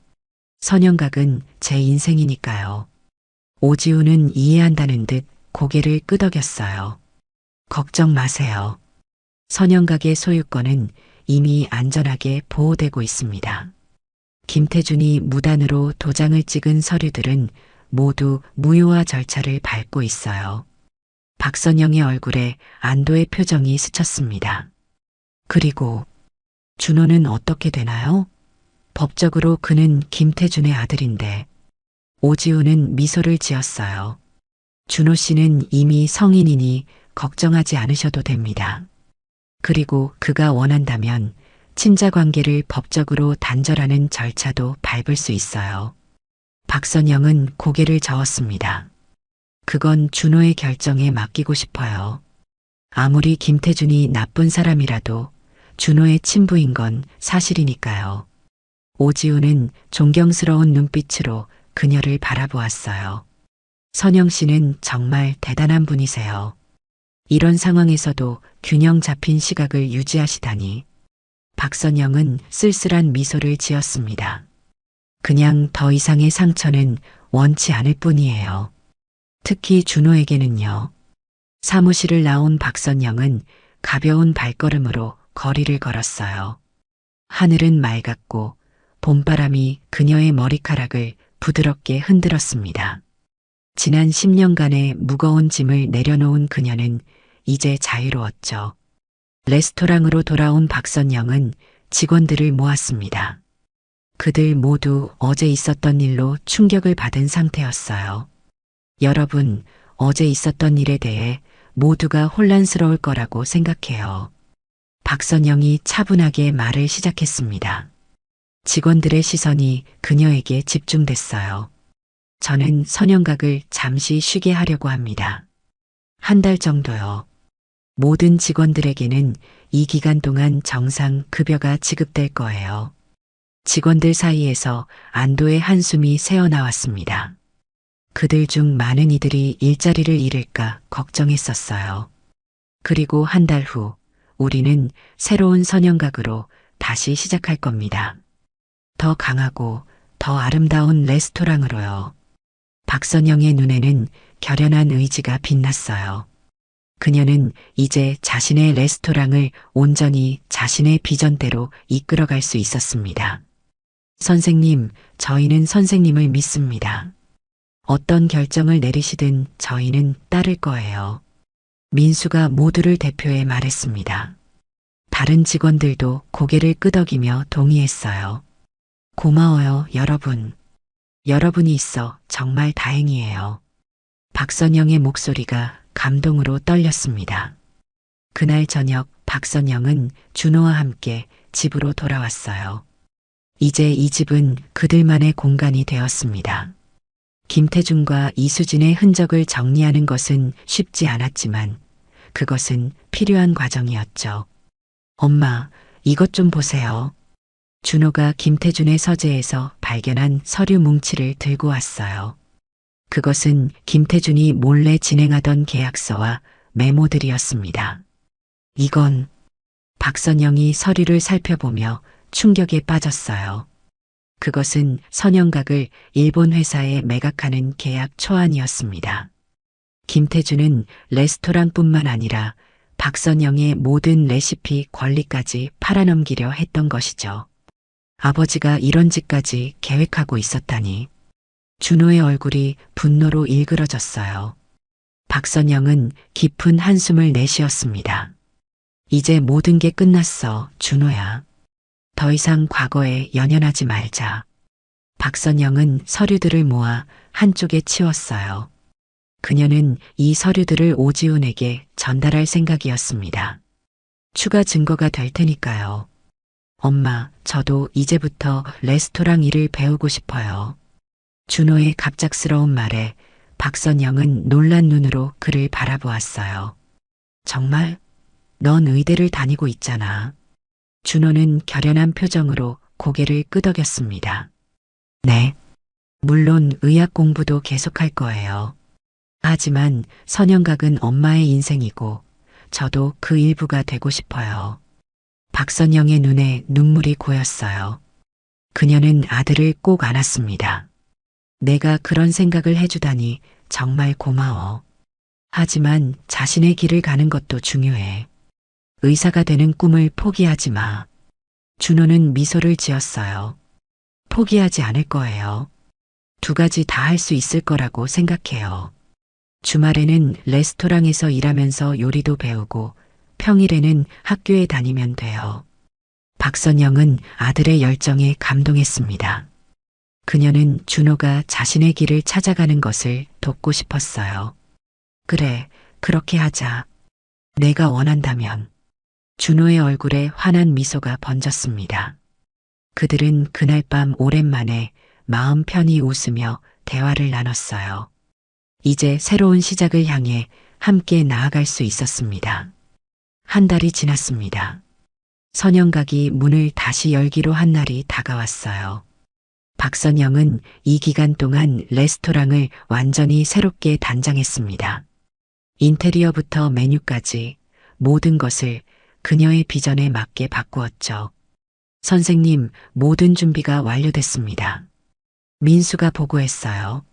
선영각은 제 인생이니까요. 오지훈은 이해한다는 듯 고개를 끄덕였어요. 걱정 마세요. 선영각의 소유권은 이미 안전하게 보호되고 있습니다. 김태준이 무단으로 도장을 찍은 서류들은 모두 무효화 절차를 밟고 있어요. 박선영의 얼굴에 안도의 표정이 스쳤습니다. 그리고 준호는 어떻게 되나요? 법적으로 그는 김태준의 아들인데. 오지훈은 미소를 지었어요. 준호 씨는 이미 성인이니 걱정하지 않으셔도 됩니다. 그리고 그가 원한다면 친자 관계를 법적으로 단절하는 절차도 밟을 수 있어요. 박선영은 고개를 저었습니다. 그건 준호의 결정에 맡기고 싶어요. 아무리 김태준이 나쁜 사람이라도 준호의 친부인 건 사실이니까요. 오지훈은 존경스러운 눈빛으로 그녀를 바라보았어요. 선영 씨는 정말 대단한 분이세요. 이런 상황에서도 균형 잡힌 시각을 유지하시다니. 박선영은 쓸쓸한 미소를 지었습니다. 그냥 더 이상의 상처는 원치 않을 뿐이에요. 특히 준호에게는요. 사무실을 나온 박선영은 가벼운 발걸음으로 거리를 걸었어요. 하늘은 맑았고 봄바람이 그녀의 머리카락을 부드럽게 흔들었습니다. 지난 10년간의 무거운 짐을 내려놓은 그녀는 이제 자유로웠죠. 레스토랑으로 돌아온 박선영은 직원들을 모았습니다. 그들 모두 어제 있었던 일로 충격을 받은 상태였어요. 여러분, 어제 있었던 일에 대해 모두가 혼란스러울 거라고 생각해요. 박선영이 차분하게 말을 시작했습니다. 직원들의 시선이 그녀에게 집중됐어요. 저는 선영각을 잠시 쉬게 하려고 합니다. 한 달 정도요. 모든 직원들에게는 이 기간 동안 정상 급여가 지급될 거예요. 직원들 사이에서 안도의 한숨이 새어나왔습니다. 그들 중 많은 이들이 일자리를 잃을까 걱정했었어요. 그리고 한 달 후 우리는 새로운 선영각으로 다시 시작할 겁니다. 더 강하고 더 아름다운 레스토랑으로요. 박선영의 눈에는 결연한 의지가 빛났어요. 그녀는 이제 자신의 레스토랑을 온전히 자신의 비전대로 이끌어갈 수 있었습니다. 선생님, 저희는 선생님을 믿습니다. 어떤 결정을 내리시든 저희는 따를 거예요. 민수가 모두를 대표해 말했습니다. 다른 직원들도 고개를 끄덕이며 동의했어요. 고마워요, 여러분. 여러분이 있어 정말 다행이에요. 박선영의 목소리가 감동으로 떨렸습니다. 그날 저녁 박선영은 준호와 함께 집으로 돌아왔어요. 이제 이 집은 그들만의 공간이 되었습니다. 김태준과 이수진의 흔적을 정리하는 것은 쉽지 않았지만 그것은 필요한 과정이었죠. 엄마, 이것 좀 보세요. 준호가 김태준의 서재에서 발견한 서류 뭉치를 들고 왔어요. 그것은 김태준이 몰래 진행하던 계약서와 메모들이었습니다. 이건 박선영이 서류를 살펴보며 충격에 빠졌어요. 그것은 선영각을 일본 회사에 매각하는 계약 초안이었습니다. 김태준은 레스토랑뿐만 아니라 박선영의 모든 레시피 권리까지 팔아넘기려 했던 것이죠. 아버지가 이런 짓까지 계획하고 있었다니. 준호의 얼굴이 분노로 일그러졌어요. 박선영은 깊은 한숨을 내쉬었습니다. 이제 모든 게 끝났어, 준호야. 더 이상 과거에 연연하지 말자. 박선영은 서류들을 모아 한쪽에 치웠어요. 그녀는 이 서류들을 오지훈에게 전달할 생각이었습니다. 추가 증거가 될 테니까요. 엄마, 저도 이제부터 레스토랑 일을 배우고 싶어요. 준호의 갑작스러운 말에 박선영은 놀란 눈으로 그를 바라보았어요. 정말? 넌 의대를 다니고 있잖아. 준호는 결연한 표정으로 고개를 끄덕였습니다. 네. 물론 의학 공부도 계속할 거예요. 하지만 선영각은 엄마의 인생이고 저도 그 일부가 되고 싶어요. 박선영의 눈에 눈물이 고였어요. 그녀는 아들을 꼭 안았습니다. 내가 그런 생각을 해주다니 정말 고마워. 하지만 자신의 길을 가는 것도 중요해. 의사가 되는 꿈을 포기하지 마. 준호는 미소를 지었어요. 포기하지 않을 거예요. 두 가지 다 할 수 있을 거라고 생각해요. 주말에는 레스토랑에서 일하면서 요리도 배우고 평일에는 학교에 다니면 돼요. 박선영은 아들의 열정에 감동했습니다. 그녀는 준호가 자신의 길을 찾아가는 것을 돕고 싶었어요. 그래, 그렇게 하자. 내가 원한다면. 준호의 얼굴에 환한 미소가 번졌습니다. 그들은 그날 밤 오랜만에 마음 편히 웃으며 대화를 나눴어요. 이제 새로운 시작을 향해 함께 나아갈 수 있었습니다. 한 달이 지났습니다. 선영각이 문을 다시 열기로 한 날이 다가왔어요. 박선영은 이 기간 동안 레스토랑을 완전히 새롭게 단장했습니다. 인테리어부터 메뉴까지 모든 것을 그녀의 비전에 맞게 바꾸었죠. 선생님, 모든 준비가 완료됐습니다. 민수가 보고했어요.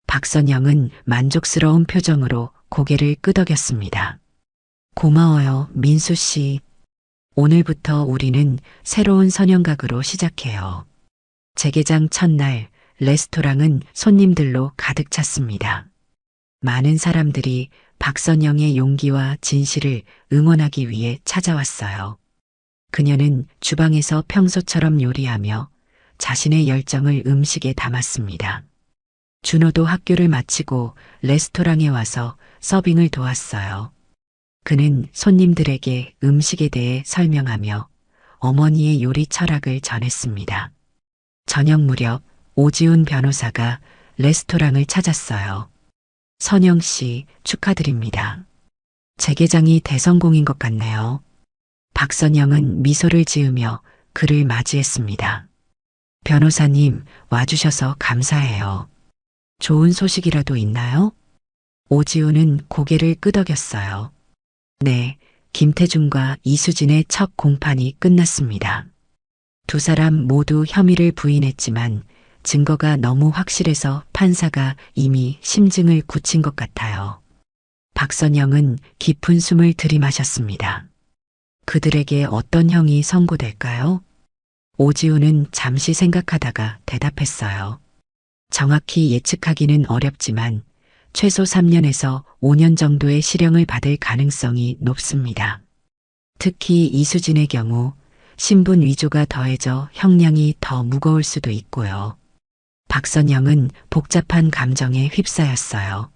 박선영은 만족스러운 표정으로 고개를 끄덕였습니다. 고마워요, 민수 씨. 오늘부터 우리는 새로운 선영각으로 시작해요. 재개장 첫날 레스토랑은 손님들로 가득 찼습니다. 많은 사람들이 박선영의 용기와 진실을 응원하기 위해 찾아왔어요. 그녀는 주방에서 평소처럼 요리하며 자신의 열정을 음식에 담았습니다. 준호도 학교를 마치고 레스토랑에 와서 서빙을 도왔어요. 그는 손님들에게 음식에 대해 설명하며 어머니의 요리 철학을 전했습니다. 저녁 무렵 오지훈 변호사가 레스토랑을 찾았어요. 선영 씨, 축하드립니다. 재개장이 대성공인 것 같네요. 박선영은 미소를 지으며 그를 맞이했습니다. 변호사님, 와주셔서 감사해요. 좋은 소식이라도 있나요? 오지훈은 고개를 끄덕였어요. 네, 김태준과 이수진의 첫 공판이 끝났습니다. 두 사람 모두 혐의를 부인했지만 증거가 너무 확실해서 판사가 이미 심증을 굳힌 것 같아요. 박선영은 깊은 숨을 들이마셨습니다. 그들에게 어떤 형이 선고될까요? 오지훈은 잠시 생각하다가 대답했어요. 정확히 예측하기는 어렵지만 최소 3년에서 5년 정도의 실형을 받을 가능성이 높습니다. 특히 이수진의 경우 신분 위조가 더해져 형량이 더 무거울 수도 있고요. 박선영은 복잡한 감정에 휩싸였어요.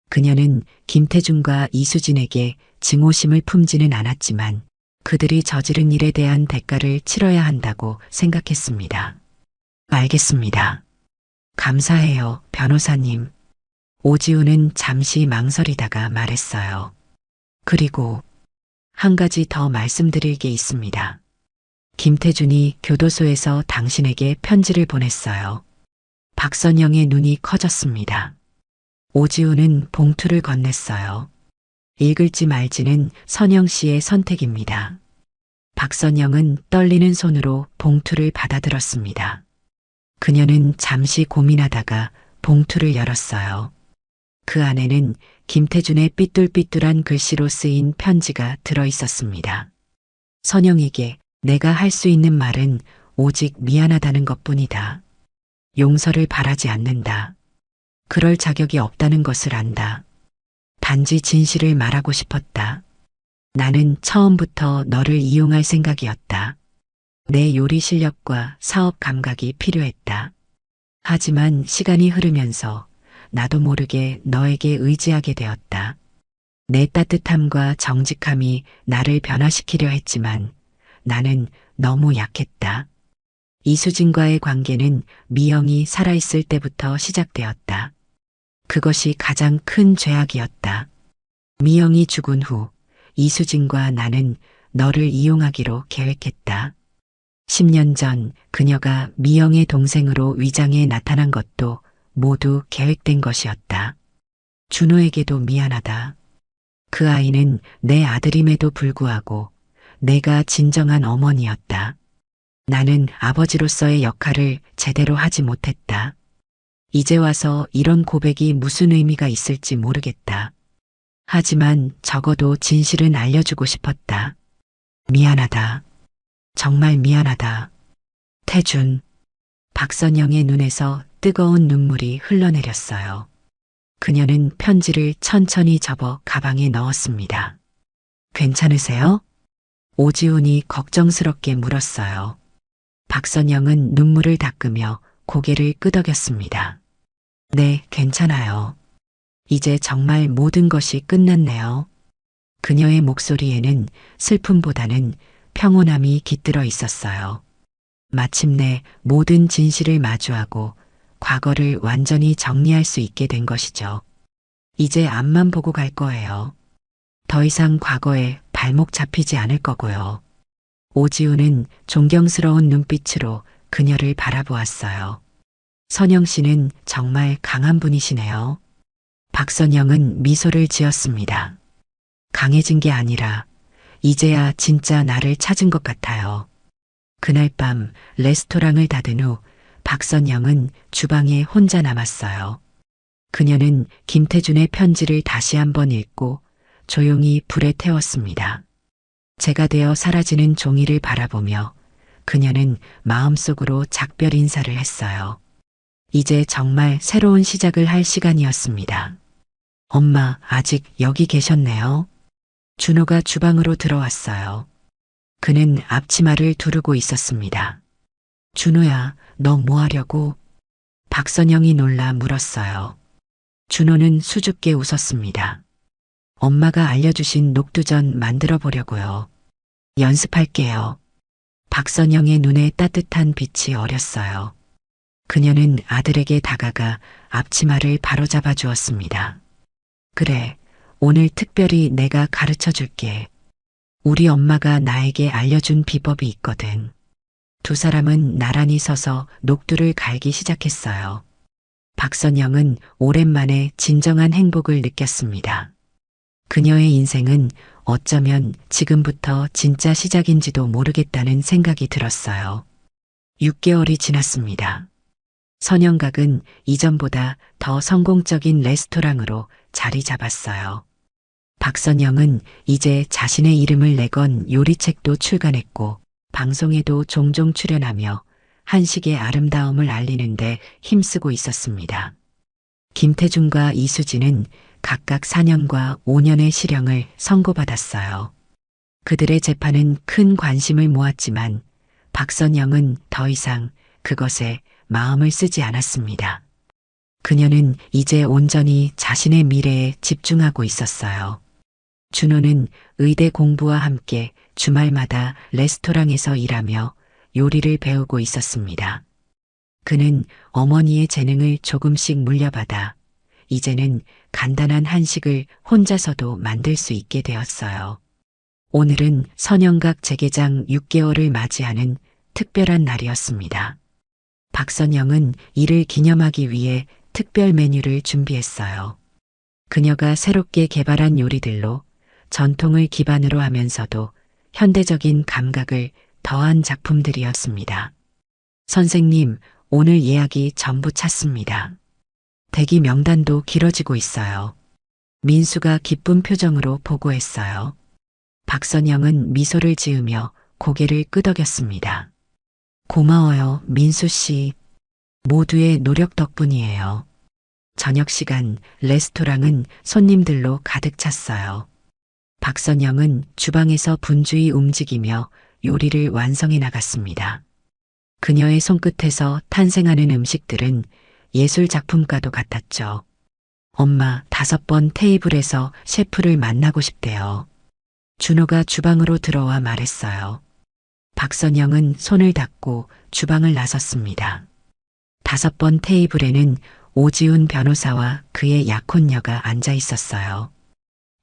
그녀는 김태준과 이수진에게 증오심을 품지는 않았지만 그들이 저지른 일에 대한 대가를 치러야 한다고 생각했습니다. 알겠습니다. 감사해요, 변호사님. 오지훈은 잠시 망설이다가 말했어요. 그리고 한 가지 더 말씀드릴 게 있습니다. 김태준이 교도소에서 당신에게 편지를 보냈어요. 박선영의 눈이 커졌습니다. 오지훈은 봉투를 건넸어요. 읽을지 말지는 선영 씨의 선택입니다. 박선영은 떨리는 손으로 봉투를 받아들었습니다. 그녀는 잠시 고민하다가 봉투를 열었어요. 그 안에는 김태준의 삐뚤삐뚤한 글씨로 쓰인 편지가 들어 있었습니다. 선영에게 내가 할 수 있는 말은 오직 미안하다는 것뿐이다. 용서를 바라지 않는다. 그럴 자격이 없다는 것을 안다. 단지 진실을 말하고 싶었다. 나는 처음부터 너를 이용할 생각이었다. 내 요리 실력과 사업 감각이 필요했다. 하지만 시간이 흐르면서 나도 모르게 너에게 의지하게 되었다. 내 따뜻함과 정직함이 나를 변화시키려 했지만 나는 너무 약했다. 이수진과의 관계는 미영이 살아있을 때부터 시작되었다. 그것이 가장 큰 죄악이었다. 미영이 죽은 후 이수진과 나는 너를 이용하기로 계획했다. 10년 전 그녀가 미영의 동생으로 위장해 나타난 것도 모두 계획된 것이었다. 준호에게도 미안하다. 그 아이는 내 아들임에도 불구하고 내가 진정한 어머니였다. 나는 아버지로서의 역할을 제대로 하지 못했다. 이제 와서 이런 고백이 무슨 의미가 있을지 모르겠다. 하지만 적어도 진실은 알려주고 싶었다. 미안하다. 정말 미안하다. 태준. 박선영의 눈에서 뜨거운 눈물이 흘러내렸어요. 그녀는 편지를 천천히 접어 가방에 넣었습니다. 괜찮으세요? 오지훈이 걱정스럽게 물었어요. 박선영은 눈물을 닦으며 고개를 끄덕였습니다. 네, 괜찮아요. 이제 정말 모든 것이 끝났네요. 그녀의 목소리에는 슬픔보다는 평온함이 깃들어 있었어요. 마침내 모든 진실을 마주하고 과거를 완전히 정리할 수 있게 된 것이죠. 이제 앞만 보고 갈 거예요. 더 이상 과거에 발목 잡히지 않을 거고요. 오지훈은 존경스러운 눈빛으로 그녀를 바라보았어요. 선영 씨는 정말 강한 분이시네요. 박선영은 미소를 지었습니다. 강해진 게 아니라 이제야 진짜 나를 찾은 것 같아요. 그날 밤 레스토랑을 닫은 후 박선영은 주방에 혼자 남았어요. 그녀는 김태준의 편지를 다시 한번 읽고 조용히 불에 태웠습니다. 제가 되어 사라지는 종이를 바라보며 그녀는 마음속으로 작별 인사를 했어요. 이제 정말 새로운 시작을 할 시간이었습니다. 엄마, 아직 여기 계셨네요. 준호가 주방으로 들어왔어요. 그는 앞치마를 두르고 있었습니다. 준호야, 너 뭐 하려고? 박선영이 놀라 물었어요. 준호는 수줍게 웃었습니다. 엄마가 알려주신 녹두전 만들어 보려고요. 연습할게요. 박선영의 눈에 따뜻한 빛이 어렸어요. 그녀는 아들에게 다가가 앞치마를 바로잡아 주었습니다. 그래, 오늘 특별히 내가 가르쳐 줄게. 우리 엄마가 나에게 알려준 비법이 있거든. 두 사람은 나란히 서서 녹두를 갈기 시작했어요. 박선영은 오랜만에 진정한 행복을 느꼈습니다. 그녀의 인생은 어쩌면 지금부터 진짜 시작인지도 모르겠다는 생각이 들었어요. 6개월이 지났습니다. 선영각은 이전보다 더 성공적인 레스토랑으로 자리 잡았어요. 박선영은 이제 자신의 이름을 내건 요리책도 출간했고 방송에도 종종 출연하며 한식의 아름다움을 알리는데 힘쓰고 있었습니다. 김태준과 이수진은 각각 4년과 5년의 실형을 선고받았어요. 그들의 재판은 큰 관심을 모았지만 박선영은 더 이상 그것에 마음을 쓰지 않았습니다. 그녀는 이제 온전히 자신의 미래에 집중하고 있었어요. 준호는 의대 공부와 함께 주말마다 레스토랑에서 일하며 요리를 배우고 있었습니다. 그는 어머니의 재능을 조금씩 물려받아 이제는 간단한 한식을 혼자서도 만들 수 있게 되었어요. 오늘은 선영각 재개장 6개월을 맞이하는 특별한 날이었습니다. 박선영은 이를 기념하기 위해 특별 메뉴를 준비했어요. 그녀가 새롭게 개발한 요리들로 전통을 기반으로 하면서도 현대적인 감각을 더한 작품들이었습니다. 선생님, 오늘 예약이 전부 찼습니다. 대기 명단도 길어지고 있어요. 민수가 기쁜 표정으로 보고했어요. 박선영은 미소를 지으며 고개를 끄덕였습니다. 고마워요, 민수 씨. 모두의 노력 덕분이에요. 저녁 시간 레스토랑은 손님들로 가득 찼어요. 박선영은 주방에서 분주히 움직이며 요리를 완성해 나갔습니다. 그녀의 손끝에서 탄생하는 음식들은 예술 작품과도 같았죠. 엄마, 5번 테이블에서 셰프를 만나고 싶대요. 준호가 주방으로 들어와 말했어요. 박선영은 손을 닦고 주방을 나섰습니다. 5번 테이블에는 오지훈 변호사와 그의 약혼녀가 앉아 있었어요.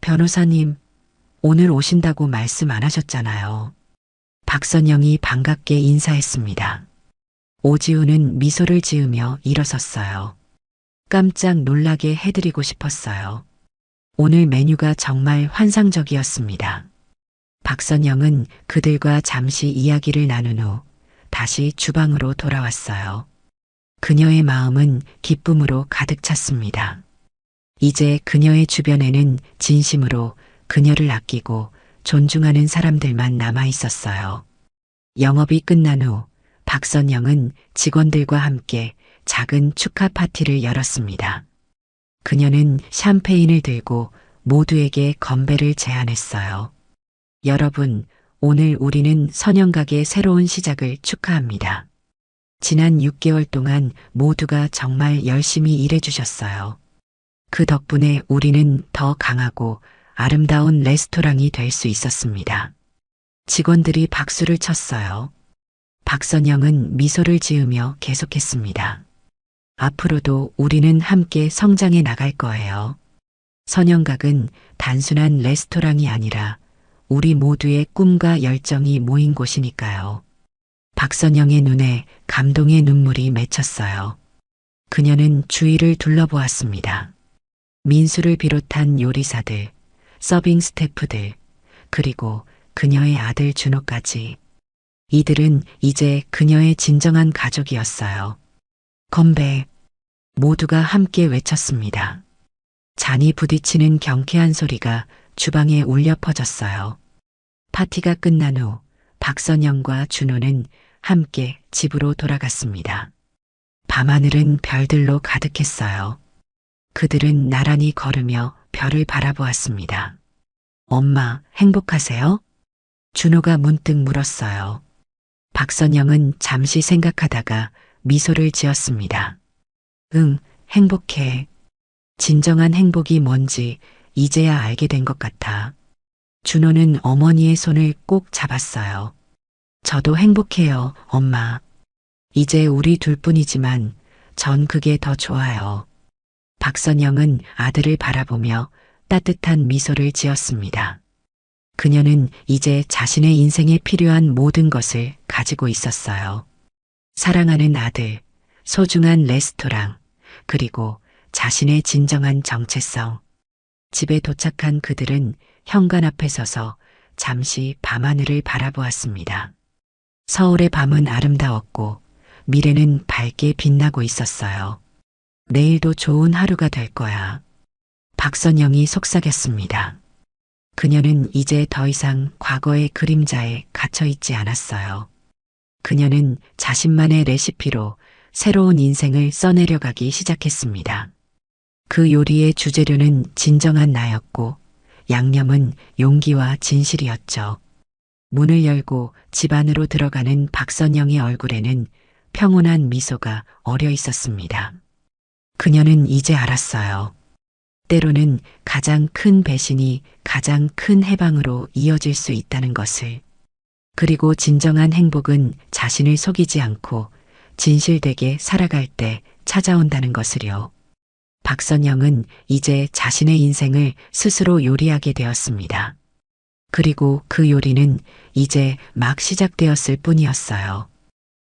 변호사님, 오늘 오신다고 말씀 안 하셨잖아요. 박선영이 반갑게 인사했습니다. 오지훈은 미소를 지으며 일어섰어요. 깜짝 놀라게 해드리고 싶었어요. 오늘 메뉴가 정말 환상적이었습니다. 박선영은 그들과 잠시 이야기를 나눈 후 다시 주방으로 돌아왔어요. 그녀의 마음은 기쁨으로 가득 찼습니다. 이제 그녀의 주변에는 진심으로 그녀를 아끼고 존중하는 사람들만 남아 있었어요. 영업이 끝난 후 박선영은 직원들과 함께 작은 축하 파티를 열었습니다. 그녀는 샴페인을 들고 모두에게 건배를 제안했어요. 여러분, 오늘 우리는 선영각의 새로운 시작을 축하합니다. 지난 6개월 동안 모두가 정말 열심히 일해주셨어요. 그 덕분에 우리는 더 강하고 아름다운 레스토랑이 될 수 있었습니다. 직원들이 박수를 쳤어요. 박선영은 미소를 지으며 계속했습니다. 앞으로도 우리는 함께 성장해 나갈 거예요. 선영각은 단순한 레스토랑이 아니라 우리 모두의 꿈과 열정이 모인 곳이니까요. 박선영의 눈에 감동의 눈물이 맺혔어요. 그녀는 주위를 둘러보았습니다. 민수를 비롯한 요리사들, 서빙 스태프들, 그리고 그녀의 아들 준호까지. 이들은 이제 그녀의 진정한 가족이었어요. 건배. 모두가 함께 외쳤습니다. 잔이 부딪히는 경쾌한 소리가 주방에 울려 퍼졌어요. 파티가 끝난 후 박선영과 준호는 함께 집으로 돌아갔습니다. 밤하늘은 별들로 가득했어요. 그들은 나란히 걸으며 별을 바라보았습니다. 엄마, 행복하세요? 준호가 문득 물었어요. 박선영은 잠시 생각하다가 미소를 지었습니다. 응, 행복해. 진정한 행복이 뭔지 이제야 알게 된 것 같아. 준호는 어머니의 손을 꼭 잡았어요. 저도 행복해요, 엄마. 이제 우리 둘뿐이지만 전 그게 더 좋아요. 박선영은 아들을 바라보며 따뜻한 미소를 지었습니다. 그녀는 이제 자신의 인생에 필요한 모든 것을 가지고 있었어요. 사랑하는 아들, 소중한 레스토랑, 그리고 자신의 진정한 정체성. 집에 도착한 그들은 현관 앞에 서서 잠시 밤하늘을 바라보았습니다. 서울의 밤은 아름다웠고 미래는 밝게 빛나고 있었어요. 내일도 좋은 하루가 될 거야. 박선영이 속삭였습니다. 그녀는 이제 더 이상 과거의 그림자에 갇혀 있지 않았어요. 그녀는 자신만의 레시피로 새로운 인생을 써내려가기 시작했습니다. 그 요리의 주재료는 진정한 나였고 양념은 용기와 진실이었죠. 문을 열고 집 안으로 들어가는 박선영의 얼굴에는 평온한 미소가 어려 있었습니다. 그녀는 이제 알았어요. 때로는 가장 큰 배신이 가장 큰 해방으로 이어질 수 있다는 것을. 그리고 진정한 행복은 자신을 속이지 않고 진실되게 살아갈 때 찾아온다는 것을요. 박선영은 이제 자신의 인생을 스스로 요리하게 되었습니다. 그리고 그 요리는 이제 막 시작되었을 뿐이었어요.